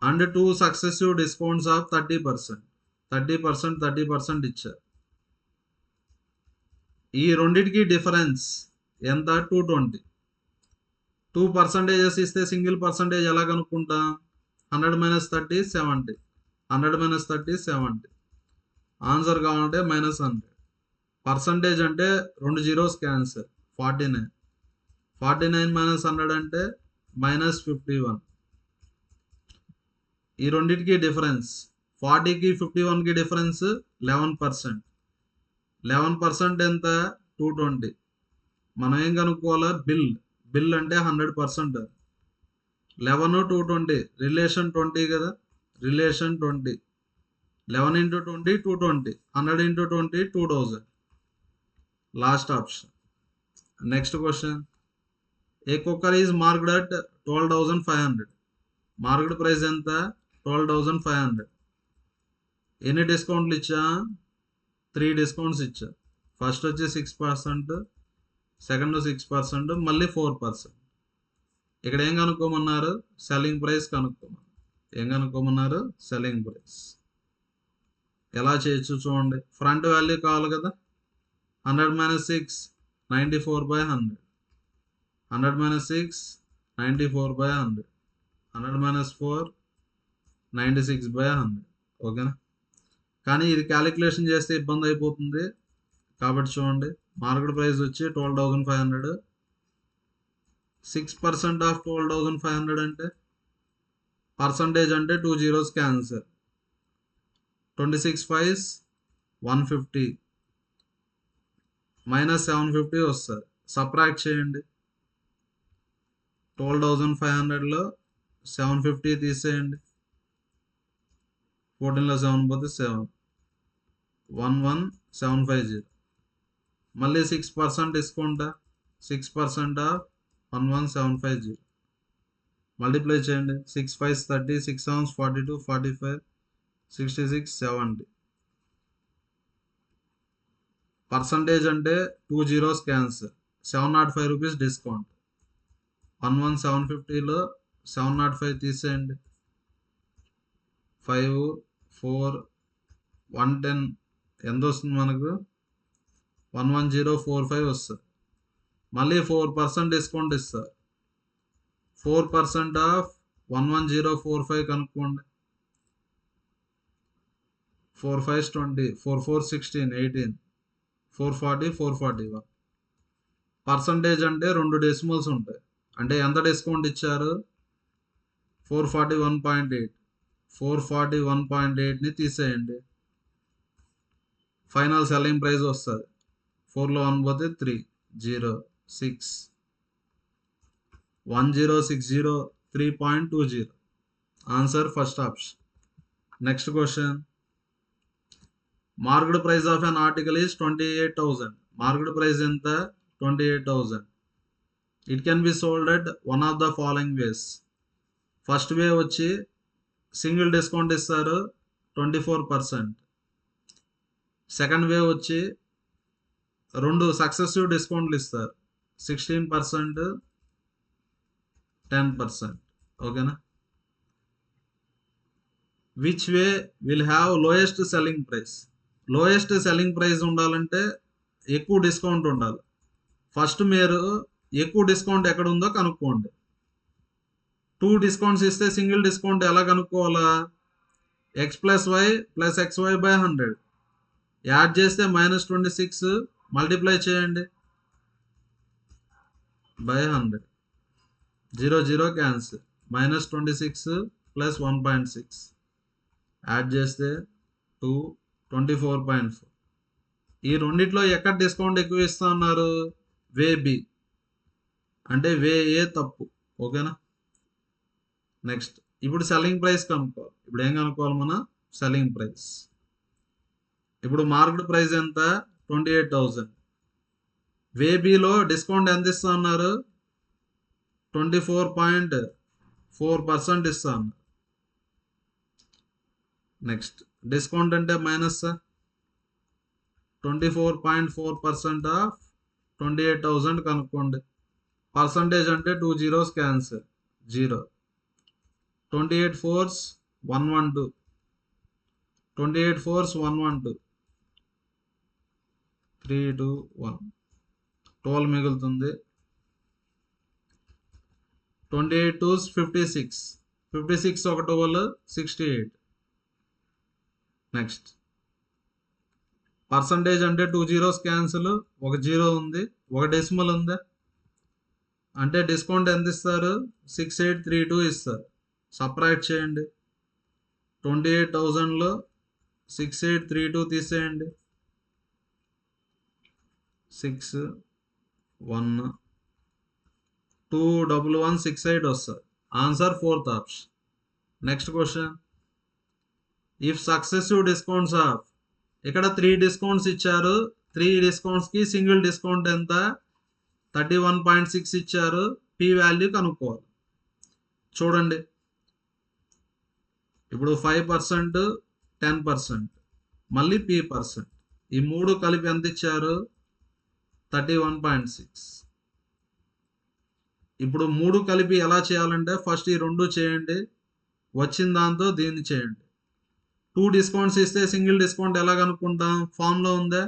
And 2 successive discounts of 30%. 30% ఇచ్చారు. ఈ రెండింటికి డిఫరెన్స్ ఎంత? 220. 2% ఇస్తే సింగిల్ పర్సంటేజ్ ఎలా కనుక్కుంటాం? 100 - 30 70. 100 - 30 70. ఆన్సర్ కావాలంటే -100. పర్సంటేజ్ అంటే 2 జీరోస్ క్యాన్సర్. 49. 49 - 100 అంటే -51. ఈ రెండింటికి డిఫరెన్స్ 40కి 51కి డిఫరెన్స్ 11%. 11% ఎంత? 220. మనం ఏం కనుక్కోవాలా? బిల్ అంటే 100%. 11 220 రిలేషన్ 20 కదా, relation 20. 11 × 20 220. 100 × 20 2000. Last option. Next question. A cooker is marked at 12,500. Marked price ఎంత? 12,500. ఎన్ని డిస్కౌంట్లు ఇచ్చా? 3 డిస్కౌంట్స్ ఇచ్చా. ఫస్ట్ వచ్చి 6%, సెకండ్ 6%, మళ్ళీ 4%. ఇక్కడ ఏం కనుక్కోమన్నారు? Selling price కనుక్కోమన్నారు. ఏం కనుక్కోమన్నారు? Selling price. ఎలా చేయొచ్చు చూడండి. ఫ్రంట్ వాల్యూ కావాలి కదా. 100 - 6 94/100. 100 - 6 94/100. 100 - 4 96/100. ఓకేనా? కానీ ఇది క్యాలిక్యులేషన్ చేస్తే ఇబ్బంది అయిపోతుంది. కాబట్టి చూడండి, మార్కెట్ ప్రైస్ వచ్చి 12,500. 6% ఆఫ్ 12,500 అంటే పర్సంటేజ్ అంటే 2 జీరోస్ క్యాన్సర్. 26 5s 150 -750 వస్తుంది. సబ్ట్రాక్ట్ చేయండి. 12,500లో 750 తీసేయండి. 14లో 7 పోతే 7. 11750. మళ్ళీ 6% డిస్కౌంట్. 6% ఆఫ్ 11750. మల్టిప్లై చేయండి. 6 5s 30, 6 7s 42, 45, 66, 70. పర్సంటేజ్ అంటే 2 జీరోస్ క్యాన్సర్. 705 rupees discount. 11750లో 705 తీసేయండి. 5 4 110 ఎంత వస్తుంది మనకు? 11045 వస్తుంది. మళ్ళీ 4% డిస్కౌంట్ ఇస్తారు. 4% ఆఫ్ 11045 కనుక్కోండి. 4 5s 20, 4 4 16, 18, 440 441. పర్సంటేజ్ అంటే 2 డెసిమల్స్ ఉంటాయి. అంటే ఎంత డిస్కౌంట్ ఇచ్చారు? 441.8. 441.8ని తీసేయండి. ఫైనల్ సెల్లింగ్ ప్రైస్ వస్తుంది. 4లో 1 పోతే 3 0 6 1060 3.20. Answer first option. Next question. Market price of an article is 28,000. Market price ఎంత? 28,000. It can be sold at one of the following ways. First way వచ్చి సింగిల్ డిస్కౌంట్ ఇస్తారు 24%. Second way వచ్చి 2 successive డిస్కౌంట్లు ఇస్తారు 16%, 10%. ఓకేనా? Which way will have lowest selling price? Lowest selling price ఉండాలంటే ఎక్కువ discount ఉండాలి. ఫస్ట్ మీరు ఎక్కువ డిస్కౌంట్ ఎక్కడ ఉందో కనుక్కోండి. 2 డిస్కౌంట్స్ ఇస్తే సింగిల్ డిస్కౌంట్ ఎలా కనుక్కోవాలా? x + y + xy/100 యాడ్ చేస్తే -26 మల్టిప్లై చేయండి బై 100. 0 0 క్యాన్సిల్. -26 + 1.6 యాడ్ చేస్తే 2 24.4. ఈ రెండిట్లో ఎక్కడ డిస్కౌంట్ ఎక్కువ ఇస్తా ఉన్నారు? వే బి. అంటే ఏ తప్పు. ఓకేనా. నెక్స్ట్ ఇప్పుడు సెల్లింగ్ ప్రైస్ కనుక్కోవాలి. ఇప్పుడు ఏం కనుక్కోవాలి మనం? Selling price. ఇప్పుడు మార్కెట్ ప్రైస్ ఎంత? 28,000. వేబీలో డిస్కౌంట్ ఎంత ఇస్తా అన్నారు? 24.4% ఇస్తా అన్నారు. నెక్స్ట్ డిస్కౌంట్ అంటే మైనస్ 24.4% ఆఫ్ 28,000 కనుక్కోండి. పర్సంటేజ్ అంటే 2 zeros క్యాన్సిల్ 0. 28 4s 112. 28 4s 112. 3 2 1 12 మిగులుతుంది. 28 2s 56. 56 ఒక 12 68. నెక్స్ట్ పర్సంటేజ్ అంటే 2 zeros క్యాన్సిల్, ఒక 0 ఉంది, ఒక డెసిమల్ ఉందా, అంటే డిస్కౌంట్ ఎంత ఇస్తారు? 6832 ఇస్తారు. సపరేట్ చేయండి. 28,000లో 6832 తీసేయండి. 6 1 21168 వస్తుంది. Answer 4th option. Next question. If successive discounts of, ఇక్కడ 3 డిస్కౌంట్స్ ఇచ్చారు. 3 డిస్కౌంట్స్కి సింగిల్ డిస్కౌంట్ ఎంత? 31.6 ఇచ్చారు. పి వాల్యూ కనుక్కోవాలి. చూడండి, ఇప్పుడు 5%, 10%, మళ్ళీ పి పర్సెంట్, ఈ 3 కలిపి ఎంత ఇచ్చారు? 31.6. ఇప్పుడు 3 కలిపి ఎలా చేయాలంటే ఫస్ట్ ఈ 2 చేయండి, వచ్చిన దాంతో దీన్ని చేయండి. 2 డిస్కౌంట్స్ ఇస్తే సింగిల్ డిస్కౌంట్ ఎలా కనుక్కుంటాం? ఫామ్లో ఉందా?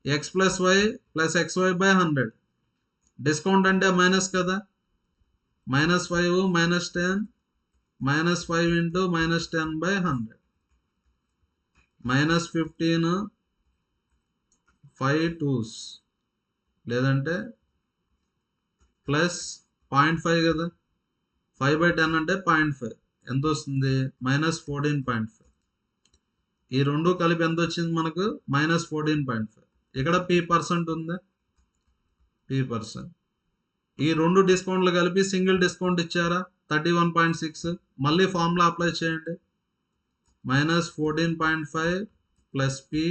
x + y + xy/100. డిస్కౌంట్ అంటే మైనస్ కదా, -5 -10 -5 ఇంటూ -10/100 -15 5 2s, లేదంటే +0.5 కదా, 5/10 అంటే 0.5, ఎంత వస్తుంది? -14.5. ఈ 2 కలిపి ఎంత వచ్చింది మనకు? -14.5. ఇక్కడ పి పర్సెంట్ ఉందా? P percent. ఈ 2 డిస్కౌంట్లు కలిపి సింగిల్ డిస్కౌంట్ ఇచ్చారా? 31.6. మళ్ళీ ఫార్ములా అప్లై చేయండి. -14.5 plus P,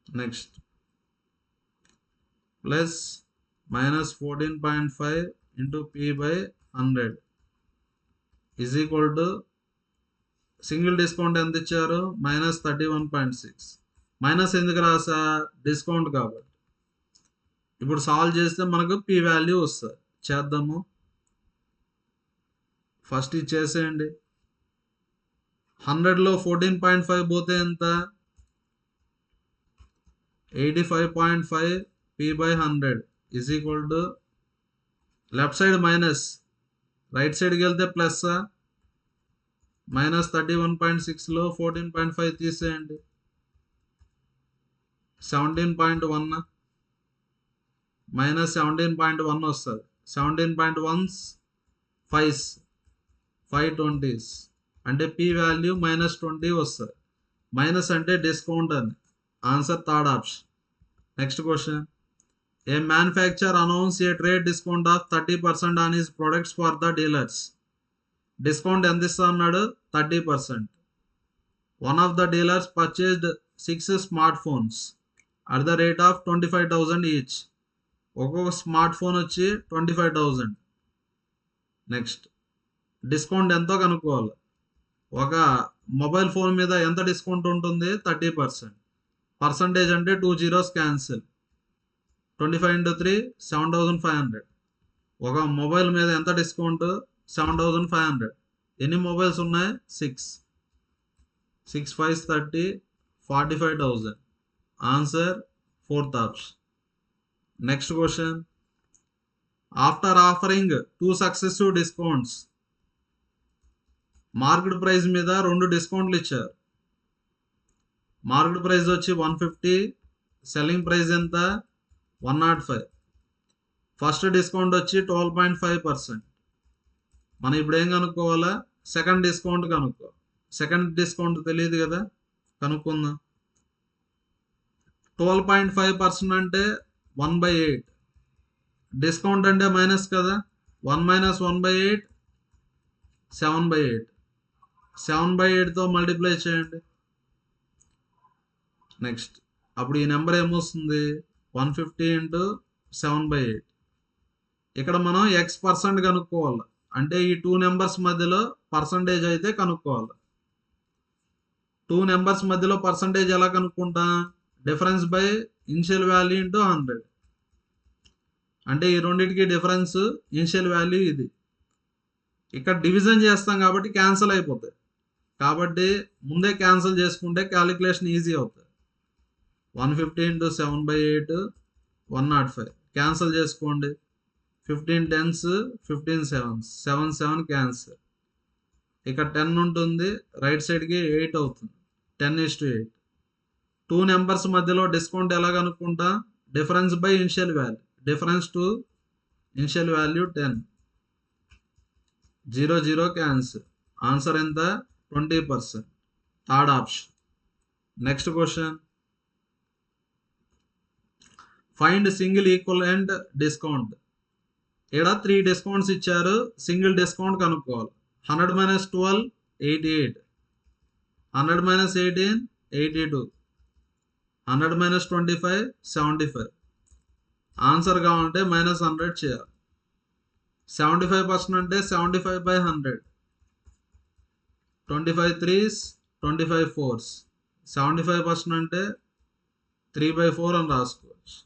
next plus -14.5 into p/100 is equal to single discount ఎంత ఇచ్చారు? -31.6. మైనస్ ఎందుకు రాసా? డిస్కౌంట్ కాబట్టి. ఇప్పుడు సాల్వ్ చేస్తే మనకు పి వాల్యూ వస్తుంది. చేద్దాము. ఫస్ట్ ఇది చేసేయండి. 100లో 14.5 పోతే ఎంత? 85.5 p/100 is equal to, left side minus, right సైడ్కి వెళ్తే ప్లస్. -31.6లో 14.5 తీసేయండి. 17.1 -17.1 వస్తుంది. 17.1s 5s 520s, అంటే పి వాల్యూ -20 వస్తుంది. మైనస్ అంటే డిస్కౌంట్ అని. Answer 3rd option. Next question. A manufacture announce A trade discount of 30% on his products for the dealers. Discount ఎంత ఇస్తా అన్నాడు? 30%. One of the dealers purchased 6 smart phones at the rate of 25,000 each. ఒక్కొక్క smart phone వచ్చి 25,000. Next discount ఎంతో కనుక్కోవాలి. ఒక mobile phone మీద ఎంత డిస్కౌంట్ ఉంటుంది? 30%. పర్సంటేజ్ అంటే 2 zeros క్యాన్సిల్. 25 × 3 7,500. ఒక మొబైల్ మీద ఎంత డిస్కౌంట్? 7,500. ఎన్ని మొబైల్స్ ఉన్నాయి? 6. 6 5s 30, 45,000. Answer 4th option. Next question. After offering 2 successive discounts, market price మీద 2 డిస్కౌంట్లు ఇచ్చారు. మార్కెట్ ప్రైస్ వచ్చి 150, సెల్లింగ్ ప్రైస్ ఎంత? 105. ఫస్ట్ డిస్కౌంట్ వచ్చి 12.5%. మనం ఇప్పుడు ఏం కనుక్కోవాలా? సెకండ్ డిస్కౌంట్ కనుక్కో. సెకండ్ డిస్కౌంట్ తెలియదు కదా, కనుక్కుందాం. 12.5% అంటే 1/8. డిస్కౌంట్ అంటే మైనస్ కదా, 1 మైనస్ 1/8 7/8, 7/8తో మల్టిప్లై చేయండి. నెక్స్ట్ అప్పుడు ఈ నెంబర్ ఏమొస్తుంది, 150 ఇంటూ 7/8. ఇక్కడ మనం X% కనుక్కోవాలి, అంటే ఈ 2 నెంబర్స్ మధ్యలో పర్సంటేజ్ అయితే కనుక్కోవాలి. 2 నెంబర్స్ మధ్యలో పర్సంటేజ్ ఎలా కనుక్కుంటా, difference by initial value into 100. అంటే ఈ రెండింటికి డిఫరెన్స్ ఇనిషియల్ వాల్యూ ఇది. ఇక్కడ డివిజన్ చేస్తాం కాబట్టి క్యాన్సిల్ అయిపోతాయి, కాబట్టి ముందే క్యాన్సిల్ చేసుకుంటే క్యాలిక్యులేషన్ ఈజీ అవుతుంది. 150 ఇంటూ 7/8 105, క్యాన్సిల్ చేసుకోండి. 15 10s 15 7s 7 7 క్యాన్సిల్. ఇక్కడ 10 ఉంటుంది, రైట్ సైడ్కి 8 అవుతుంది, 10:8. 2 నెంబర్స్ మధ్యలో డిస్కౌంట్ ఎలా కనుక్కుంటా, difference by initial value, difference to initial value 10, 0 0 cancel. Answer ఎంత, 20%. Third option. Next question, find single equivalent discount. ఇక్కడ 3 డిస్కౌంట్స్ ఇచ్చారు, సింగిల్ డిస్కౌంట్ కనుక్కోవాలి. 100 - 12 88, 100 - 18 82, 100 - 25 75. ఆన్సర్ కావాలంటే -100 చేయాలి. 75% అంటే 75/100, 25 3s 25 4s. 75% అంటే 3/4 అని రాసుకోవచ్చు.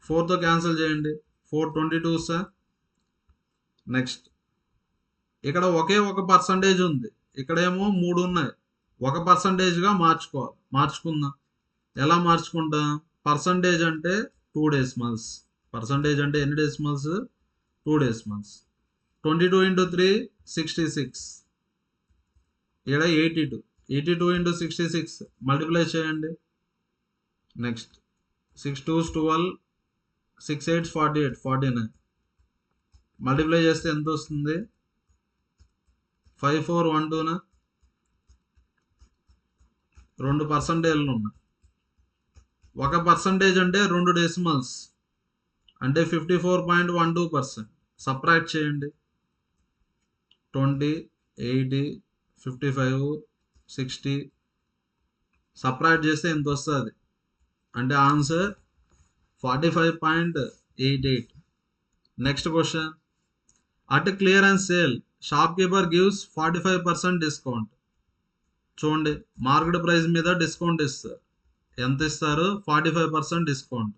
4తో క్యాన్సిల్ చేయండి, 4 22s. నెక్స్ట్ ఇక్కడ ఒకే ఒక పర్సంటేజ్ ఉంది, ఇక్కడేమో 3 ఉన్నాయి, 1%గా మార్చుకుందాం. ఎలా మార్చుకుంటాం, పర్సంటేజ్ అంటే 2 డెసిమల్స్, పర్సంటేజ్ అంటే ఎన్ని డెసిమల్స్, 2 డెసిమల్స్. 22 ఇంటూ 3 66, ఇక్కడ 82, 82 ఇంటూ 66 మల్టిప్లై చేయండి. నెక్స్ట్ 6 2s 12, 6 8s 48, 49 మల్టిప్లై చేస్తే ఎంత వస్తుంది, 5412. 2 పర్సంటేజ్లు ఉన్నాయి, 1% అంటే 2 డెసిమల్స్, అంటే 54.12%. సబ్ట్రాక్ట్ చేయండి. 20 80 55 60 సబ్ట్రాక్ట్ చేస్తే ఎంత వస్తుంది, అంటే answer 45.88. Next question, at clearance sale shop keeper gives 45% discount. చూడండి, మార్కెట్ ప్రైస్ మీద డిస్కౌంట్ ఇస్తారు, ఎంత ఇస్తారు, 45% డిస్కౌంట్.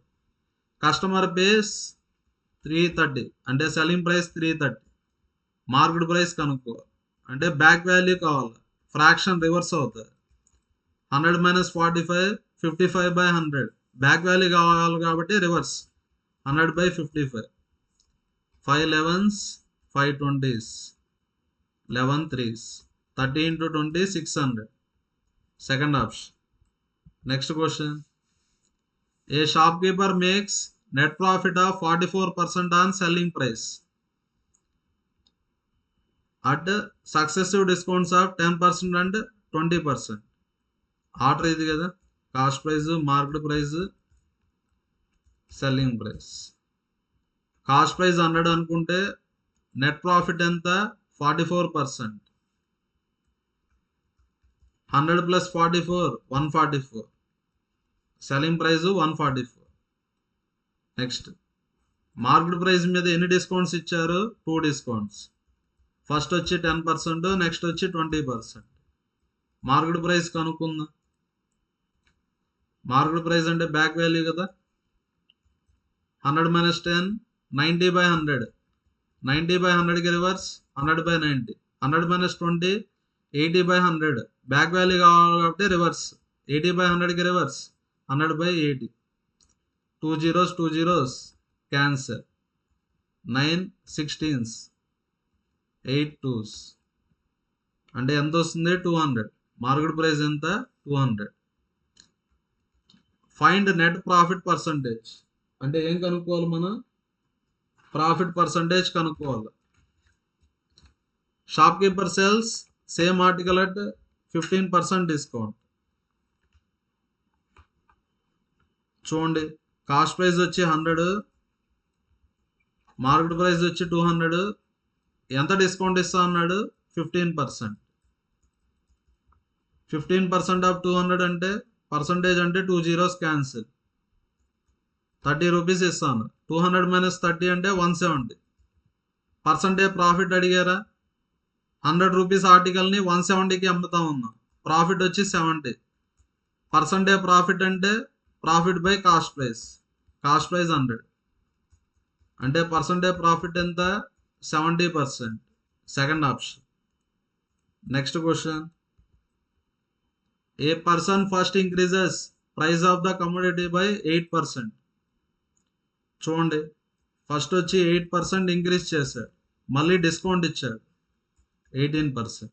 కస్టమర్ పేస్ 330, అంటే సెల్లింగ్ ప్రైస్ 330, మార్కెట్ ప్రైస్ కనుక్కోవాలి, అంటే బ్యాక్ వాల్యూ కావాలి, ఫ్రాక్షన్ రివర్స్ అవుతుంది. 100 - 45 55/100, బ్యాక్ వాల్యూ కావాలి కాబట్టి reverse, 100/55. 5 11s 5 20s 11 3s, 30 into 20 600. Second option. Next question, a shopkeeper makes net profit of 44% on selling price at successive discounts of 10% and 20%. Order ఇది కదా, cost price, market price, selling price. Cost price 100 అనుకుంటే net profit ఎంత, 44%. 100 + 44 144, selling price 144. Next market price మీద ఎన్ని discounts ఇచ్చారు, 2 discounts. First వచ్చి 10%, next వచ్చి 20%. Market price కనుక్కుందాం. మార్కెట్ ప్రైస్ అంటే బ్యాక్ వాల్యూ కదా, 100 - 10 90/100, 90/100కి రివర్స్ 100/90, 100 - 20 80/100, బ్యాక్ వాల్యూ కావాలి కాబట్టి రివర్స్, 80/100కి reverse 100/80. 2 zeros 2 zeros cancel, 9 16s 8 2s, అంటే ఎంత వస్తుంది, 200. మార్కెట్ ప్రైస్ ఎంత, 200. ఫైండ్ నెట్ ప్రాఫిట్ పర్సంటేజ్, అంటే ఏం కనుక్కోవాలి, మనం ప్రాఫిట్ పర్సంటేజ్ కనుక్కోవాలి. Shop keeper sales same article at 15% discount. చూడండి, కాస్ట్ ప్రైస్ వచ్చి 100, మార్కెట్ ప్రైస్ వచ్చి 200. ఎంత డిస్కౌంట్ ఇస్తా అన్నాడు? 15%. 15% ఆఫ్ 200 అంటే పర్సంటేజ్ అంటే 2 zeros క్యాన్సిల్. 30 రూపీస్ ఇస్తాను. 200 మైనస్ 30 అంటే 170. పర్సంటేజ్ ప్రాఫిట్ అడిగారా? 100 రూపీస్ ఆర్టికల్ని 170కి అమ్ముతా ఉన్నాం. ప్రాఫిట్ వచ్చి 70. పర్సంటేజ్ ప్రాఫిట్ అంటే profit by cost price. Cost price 100 అంటే పర్సంటేజ్ ప్రాఫిట్ ఎంత? 70%. Second option. Next question. A person first increases price of the commodity by 8%. చూడండి, ఫస్ట్ వచ్చి 8% ఇంక్రీజ్ చేశాడు, మళ్ళీ డిస్కౌంట్ ఇచ్చాడు 18%.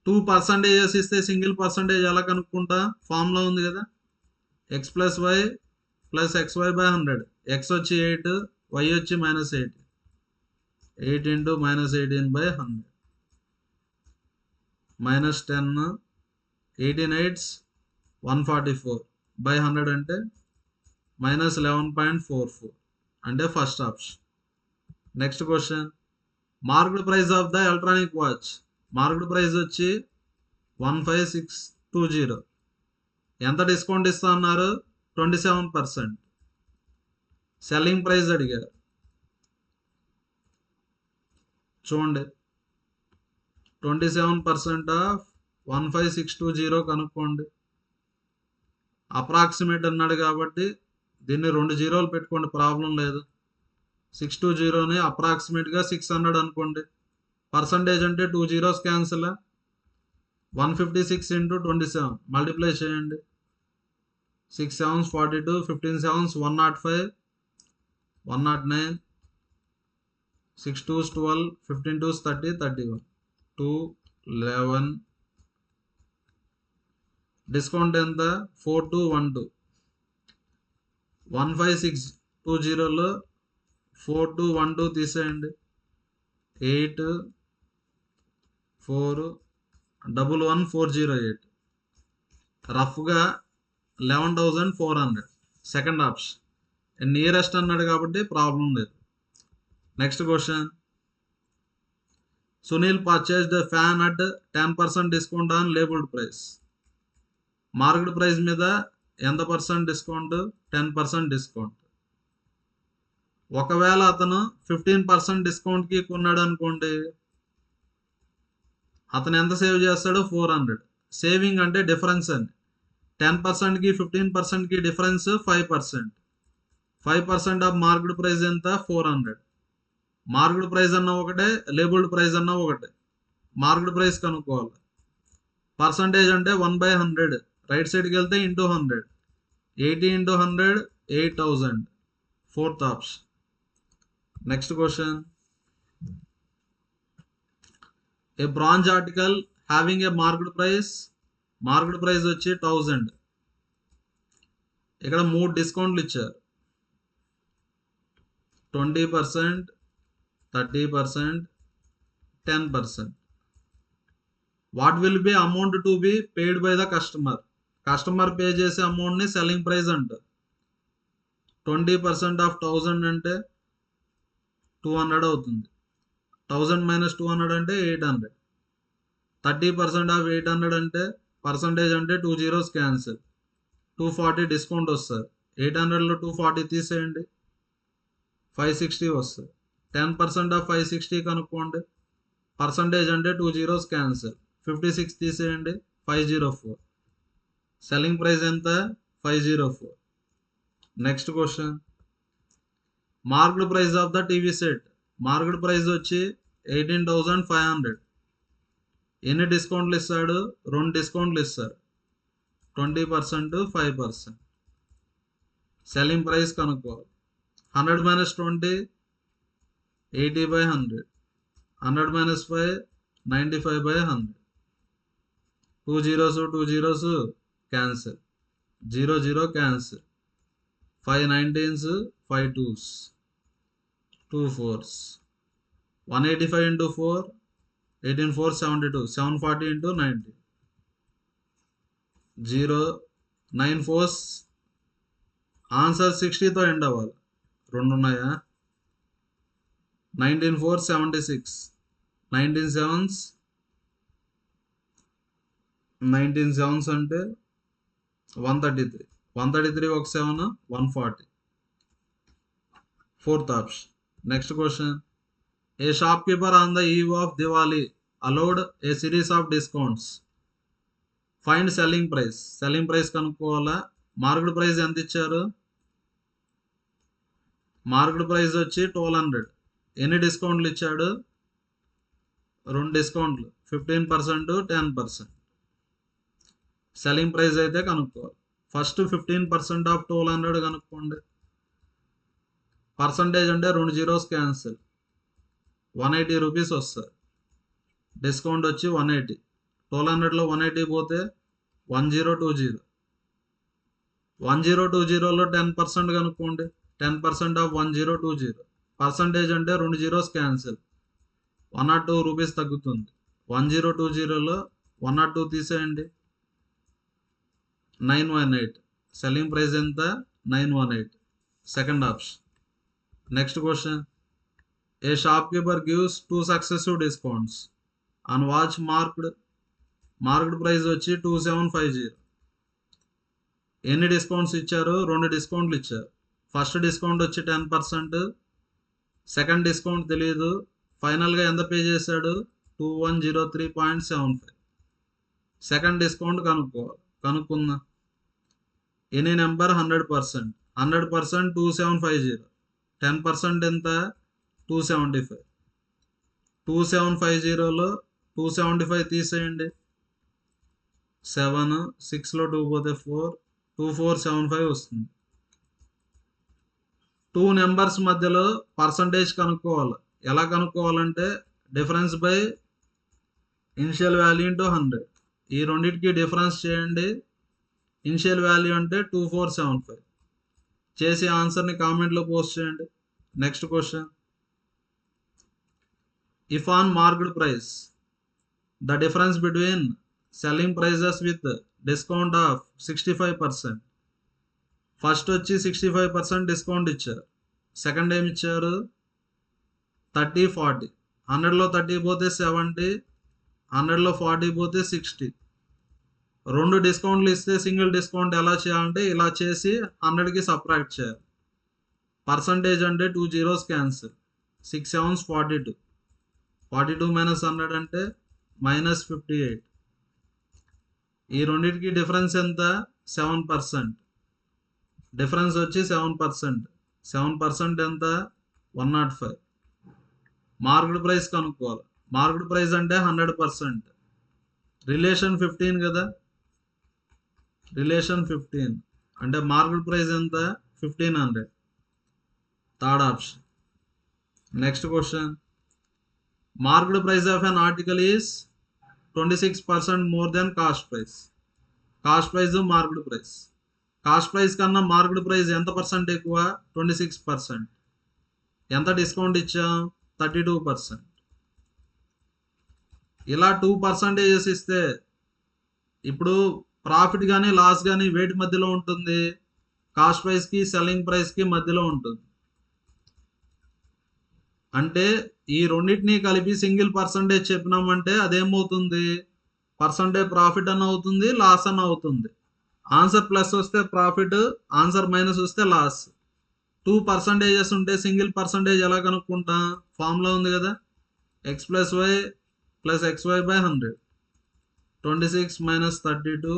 2% ఇస్తే సింగిల్ పర్సంటేజ్ ఎలా కనుక్కుంటా? ఫార్ములా ఉంది కదా, X plus Y plus X Y by 100. X వచ్చి 8, వై వచ్చి -8. 8 ఇంటూ -18 బై 100. -10, 18 8s 144 బై 100 అంటే -11.44 అంటే first option. Next question. Market price of the electronic watch. Market price వచ్చి 15620. ఎంత డిస్కౌంట్ ఇస్తా అన్నారు? 27%. సెల్లింగ్ ప్రైస్ అడిగారు. చూడండి, 27% ఆఫ్ 15620 కనుక్కోండి. అప్రాక్సిమేట్ అన్నాడు కాబట్టి దీన్ని 2 జీరోలు పెట్టుకోండి, ప్రాబ్లం లేదు. 620ని అప్రాక్సిమేట్గా 600 అనుకోండి. పర్సంటేజ్ అంటే 2 zeros క్యాన్సిల్. 156 ఇంటూ 27 మల్టిప్లై చేయండి. 6 7s 42, 15 7s 105, 109, 6 2s 12, 15 2s 30, 31, 2 11. Discount ఎంత? 4212. 15620లో 4212 తీసేయండి. 8 4 11408. రఫ్గా 11,400. Second option. నియరెస్ట్ అన్నాడు కాబట్టి ప్రాబ్లం లేదు. Next question. Sunil purchase the fan at 10% discount on labelled price. Market price మీద ఎంత పర్సెంట్ డిస్కౌంట్? 10% డిస్కౌంట్. ఒకవేళ అతను 15% డిస్కౌంట్కి కొన్నాడు అనుకోండి, అతను ఎంత సేవ్ చేస్తాడు? 400. సేవింగ్ అంటే డిఫరెన్స్ అని. 10%కి 15%కి డిఫరెన్స్ 5%. 5% ఆఫ్ మార్కెట్ ప్రైస్ ఎంత? 400. మార్కెట్ ప్రైస్ అన్న ఒకటే, లేబుల్డ్ ప్రైస్ అన్న ఒకటే. మార్కెట్ ప్రైస్ కనుక్కోవాలి. పర్సంటేజ్ అంటే 1/100. రైట్ సైడ్కి వెళ్తే into 100. 80 into 100 8000. Fourth option. Next question. A bronze article having a market price వచ్చి 1000. ఇక్కడ 3 డిస్కౌంట్లు ఇచ్చారు. 20%, 30%, 10%. What will be amount to be paid by the customer. Customer pay చేసే అమౌంట్ని సెల్లింగ్ ప్రైస్ అంటారు. 20% ఆఫ్ 1000 అంటే 200 అవుతుంది. 1000 మైనస్ 200 అంటే 800. 30% ఆఫ్ 800 అంటే పర్సంటేజ్ అంటే 2 zeros క్యాన్సిల్. 240 డిస్కౌంట్ వస్తుంది. 800లో 240 తీసేయండి, 560 వస్తుంది. 10% ఆఫ్ 560 కనుక్కోండి. పర్సంటేజ్ అంటే 2 zeros క్యాన్సిల్. 56 తీసేయండి, 504. సెల్లింగ్ ప్రైస్ ఎంత? 504. Next question. Market price of the TV set. Market price వచ్చి 18,500. ఎన్ని డిస్కౌంట్లు ఇస్తాడు? 2 డిస్కౌంట్లు ఇస్తారు. 20%, 5%. సెల్లింగ్ ప్రైస్ కనుక్కోవాలి. 100 minus 20 80/100. 100 minus 5 95/100. 2 zeros cancel. 0 0 cancel. 5 19s 5 2s 2 4s. 185 into 4 18 4 72. 740 into 90. 0 9 4s answer 60తో end అవ్వాలి. 2 ఉన్నాయా? 19 4 76, 19 7s, 19 7s అంటే 133, 133 ఒక 7 140. Fourth option. Next question. A shopkeeper on the eve of Diwali allowed a series of discounts. Find selling price. Selling price కనుక్కోవాలా. Market price ఎంత ఇచ్చారు? Market price వచ్చి 1200. ఎన్ని డిస్కౌంట్లు ఇచ్చాడు? 2 డిస్కౌంట్లు, 15%, 10%. సెల్లింగ్ ప్రైస్ అయితే కనుక్కోవాలి. ఫస్ట్ 15% ఆఫ్ 1200 కనుక్కోండి. పర్సంటేజ్ అంటే 2 జీరోస్ క్యాన్సిల్, 180 రూపీస్ వస్తుంది. డిస్కౌంట్ వచ్చి 180. 1200లో 180 పోతే 1020. 1020లో 10% కనుక్కోండి. 10% ఆఫ్ 1020. పర్సంటేజ్ అంటే 2 జీరోస్ క్యాన్సిల్, 102 రూపీస్ తగ్గుతుంది. 1020లో 102 తీసేయండి, 918. సెల్లింగ్ ప్రైస్ ఎంత? 918. Second option. Next question. A shopkeeper gives 2 successive discounts on watch marked price వచ్చి 2750. ఎన్ని డిస్కౌంట్స్ ఇచ్చారు? 2 డిస్కౌంట్లు ఇచ్చారు. ఫస్ట్ డిస్కౌంట్ వచ్చి 10%, సెకండ్ డిస్కౌంట్ తెలియదు. ఫైనల్గా ఎంత పే చేశాడు? 2103.75. సెకండ్ డిస్కౌంట్ కనుక్కుందాం. Any number 100%. 100% 2750. 10% ఎంత? 275. 2750లో 275 తీసేయండి, 7, 6లో 2 పోతే 4, 2475 వస్తుంది. 2 నెంబర్స్ మధ్యలో పర్సంటేజ్ కనుక్కోవాలి. ఎలా కనుక్కోవాలంటే difference by initial value into 100. ఈ రెండింటికి డిఫరెన్స్ చేయండి. ఇనిషియల్ వాల్యూ అంటే 2475. చేసి ఆన్సర్ని కామెంట్లో పోస్ట్ చేయండి. Next question. If on marked price the difference between selling prices with discount of 65%. First వచ్చి 65% డిస్కౌంట్ ఇచ్చారు. సెకండ్ ఏమి ఇచ్చారు? 30 40. 100లో 30 పోతే 70, 100లో 40 పోతే 60. 2 డిస్కౌంట్లు ఇస్తే సింగిల్ డిస్కౌంట్ ఎలా చేయాలంటే ఇలా చేసి 100కి సబ్ట్రాక్ట్ చేయాలి. పర్సంటేజ్ అంటే 2 జీరోస్ క్యాన్సిల్, 6 7s 42. 42 మైనస్ 100 అంటే -58. ఈ రెండింటికి డిఫరెన్స్ ఎంత? 7%. డిఫరెన్స్ వచ్చి 7%. 7% ఎంత? 105. మార్క్డ్ ప్రైస్ కనుక్కోవాలి. మార్క్డ్ ప్రైస్ అంటే 100%. రిలేషన్ 15 కదా. రిలేషన్ 15 అంటే మార్క్డ్ ప్రైస్ ఎంత? 1500. Third option. Next question. Marked price of an article is 26% more than cost price. Cost price marked price. Cost price కన్నా మార్క్డ్ ప్రైస్ ఎంత percent ఎక్కువ? 26%. ఎంత discount ఇచ్చాం? 32%. ఇలా 2% ఇస్తే ఇప్పుడు ప్రాఫిట్ కానీ లాస్ కానీ వేటి మధ్యలో ఉంటుంది? కాస్ట్ ప్రైస్కి సెల్లింగ్ ప్రైస్కి మధ్యలో ఉంటుంది. అంటే ఈ రెండింటిని కలిపి సింగిల్ పర్సంటేజ్ చెప్పినామంటే అదేమవుతుంది? పర్సంటేజ్ ప్రాఫిట్ అని అవుతుంది, లాస్ అని అవుతుంది. ఆన్సర్ ప్లస్ వస్తే ప్రాఫిట్, ఆన్సర్ మైనస్ వస్తే లాస్. 2% ఉంటే సింగిల్ పర్సంటేజ్ ఎలా కనుక్కుంటాం? ఫార్ములా ఉంది కదా, x + y + xy/100. 26 - 32,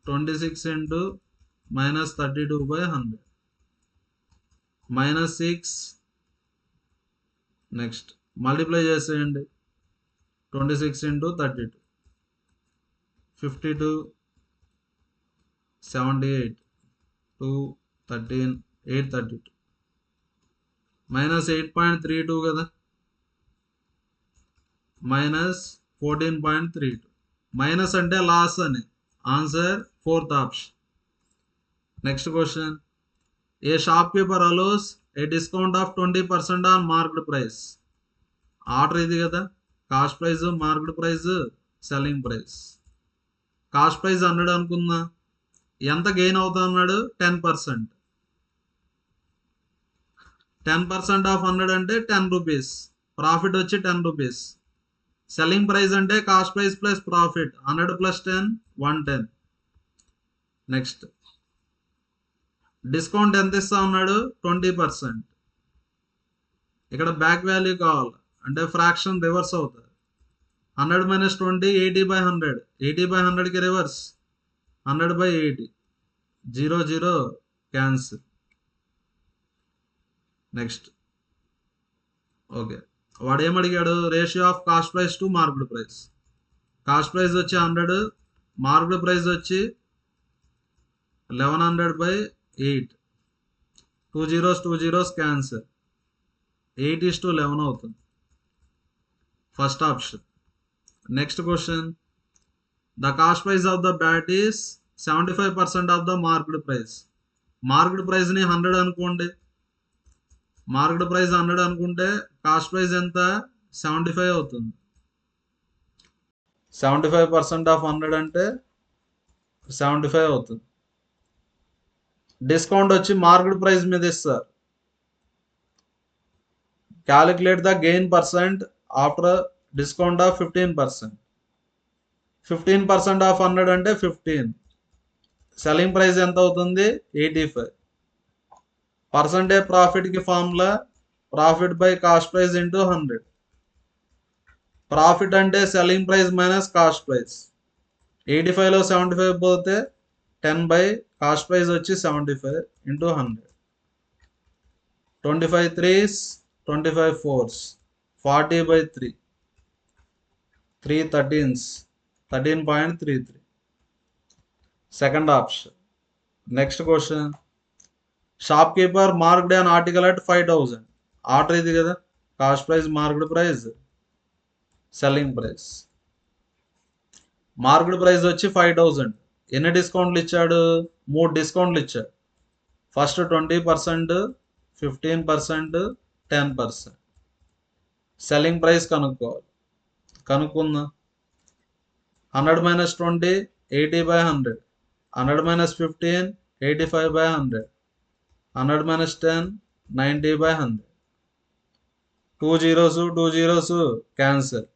26 × -32/100 -6. Next multiply చేసేయండి. 26 × 32, 52, 78, 2, 13, 832 -8.32 కదా, -14.32. మైనస్ అంటే లాస్ అని. Answer fourth option. Next question. A shopkeeper allows A discount of 20% on marked price. Order ఇది కదా, cost price, marked price, selling price. Cost price 100 అనుకుందా. ఎంత gain అవుతా అన్నాడు? 10%. 10% of 100 అంటే 10 రూపీస్, ప్రాఫిట్ వచ్చి 10 రూపీస్. సెల్లింగ్ ప్రైస్ అంటే cost price plus profit, 100 plus 10 110. Next discount ఎంత ఇస్తా ఉన్నాడు, 20%. ఇక్కడ బ్యాక్ వాల్యూ కావాలి అంటే ఫ్రాక్షన్ రివర్స్ అవుతుంది. 100 మైనస్ 20 80/100, 80/100కి రివర్స్ 100/80, 0 0 క్యాన్సిల్. నెక్స్ట్ ఓకే, వాడు ఏమడిగాడు, ratio of cost price to marked price. Cost price వచ్చి 100, మార్క్డ్ ప్రైస్ వచ్చి 1100/8, 2 zeros 2 zeros క్యాన్సిల్, 8:11 అవుతుంది. First option. Next question, the cost price of the bat is 75% of the marked price. Marked ప్రైస్ని 100 అనుకోండి, marked price 100 అనుకుంటే cost price ఎంత, 75 అవుతుంది. 75% of 100 అంటే 75 అవుతుంది. డిస్కౌంట్ వచ్చి మార్క్డ్ ప్రైస్ మీద ఇస్తారు. Calculate the gain percent after discount of 15%. 15% of 100 అంటే 15. సెల్లింగ్ ప్రైస్ ఎంత అవుతుంది, 85. పర్సంటేజ్ ప్రాఫిట్కి formula profit by cost price into 100. Profit అంటే selling price minus cost price. 85లో 75 పోతే 10 బై కాస్ట్ ప్రైస్ వచ్చి 75 into 100. 25 3s 25 4s 40/3, 3 13s 13.33. Second option. Next question, shopkeeper marked an article at 5000. Order ఇది కదా, cost price marked price selling price. Marked price వచ్చి 5000. ఎన్ని డిస్కౌంట్లు ఇచ్చాడు, 3 డిస్కౌంట్లు ఇచ్చాడు. ఫస్ట్ 20%, 15%, 10%. సెల్లింగ్ ప్రైస్ కనుక్కోవాలి. కనుక్కుందాం. 100 minus 20 80/100, 100 minus 15 85/100, 100 minus 10 90/100. 2 zeros 2 zeros cancel,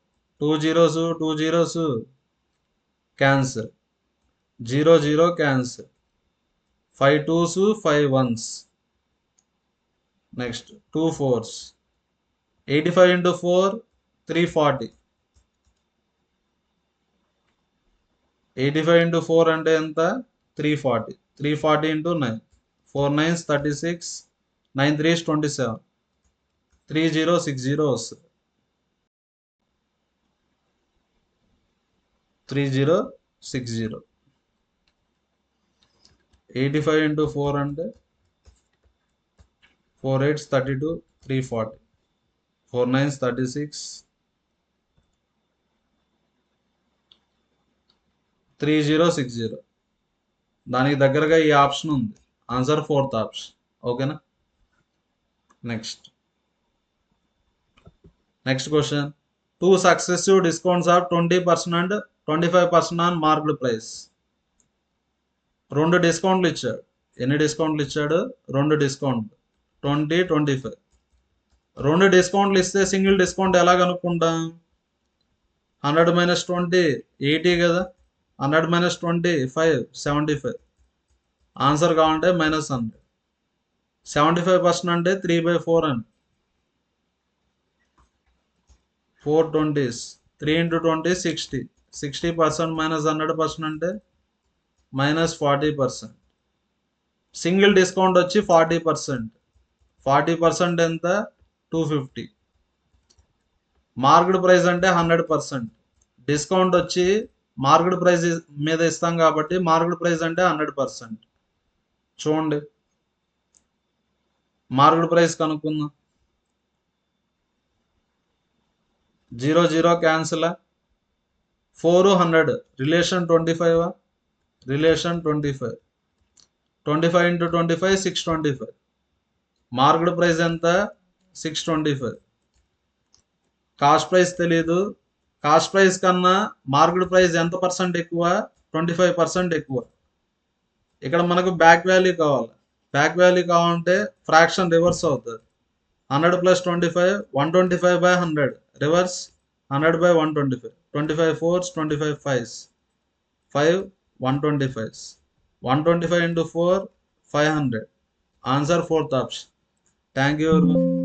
2 zeros 2 zeros cancel, 0 0 cancel, 5 2s 5 1s. Next 2 4s. 85 into 4 340. 85 into 4 అంటే ఎంత, 340. 340 into 9, 4 9s 36, 9 3s 27, 3060 వస్తుంది. 3060. 85 into 4 అంటే 4 8s 32, 340, 4 9s 36, 3060. దానికి దగ్గరగా ఈ ఆప్షన్ ఉంది, ఆన్సర్ 4th ఆప్షన్. ఓకేనా. Next question, 2 successive discounts of 20% and 25% on marked price. 2 డిస్కౌంట్లు ఇచ్చాడు. ఎన్ని డిస్కౌంట్లు ఇచ్చాడు, 2 డిస్కౌంట్లు, 20 25. 2 డిస్కౌంట్లు ఇస్తే సింగిల్ డిస్కౌంట్ ఎలా కనుక్కుంటాం, 100 మైనస్ 20 80 కదా, 100 మైనస్ 25 75. ఆన్సర్ కావాలంటే -100. 75% అంటే 3/4 అని. 4 20s, 3 into 20 60. 60% minus 100% అంటే -40%. సింగిల్ డిస్కౌంట్ వచ్చి 40%. 40% ఎంత, 250. మార్క్డ్ ప్రైస్ అంటే 100%. డిస్కౌంట్ వచ్చి మార్క్డ్ ప్రైస్ మీద ఇస్తాం కాబట్టి మార్క్డ్ ప్రైస్ అంటే 100%. చూడండి, మార్క్డ్ ప్రైస్ కనుక్కుందాం. 0 0 cancel, 4 100 relation 25, relation 25. 25 into 25 625. Marked price ఎంత, 625. కాస్ట్ ప్రైస్ తెలీదు, కాస్ట్ ప్రైస్ కన్నా మార్క్డ్ ప్రైస్ ఎంత పర్సెంట్ ఎక్కువ, 25% ఎక్కువ. ఇక్కడ మనకు బ్యాక్ వాల్యూ కావాలి. బ్యాక్ వాల్యూ కావాలంటే ఫ్రాక్షన్ రివర్స్ అవుతుంది. 100 plus 25, 125 by 100. Reverse 100 by 125. 25 fours, 25 fives. 5 125s. 125 into 4, 500. Answer fourth option. Thank you.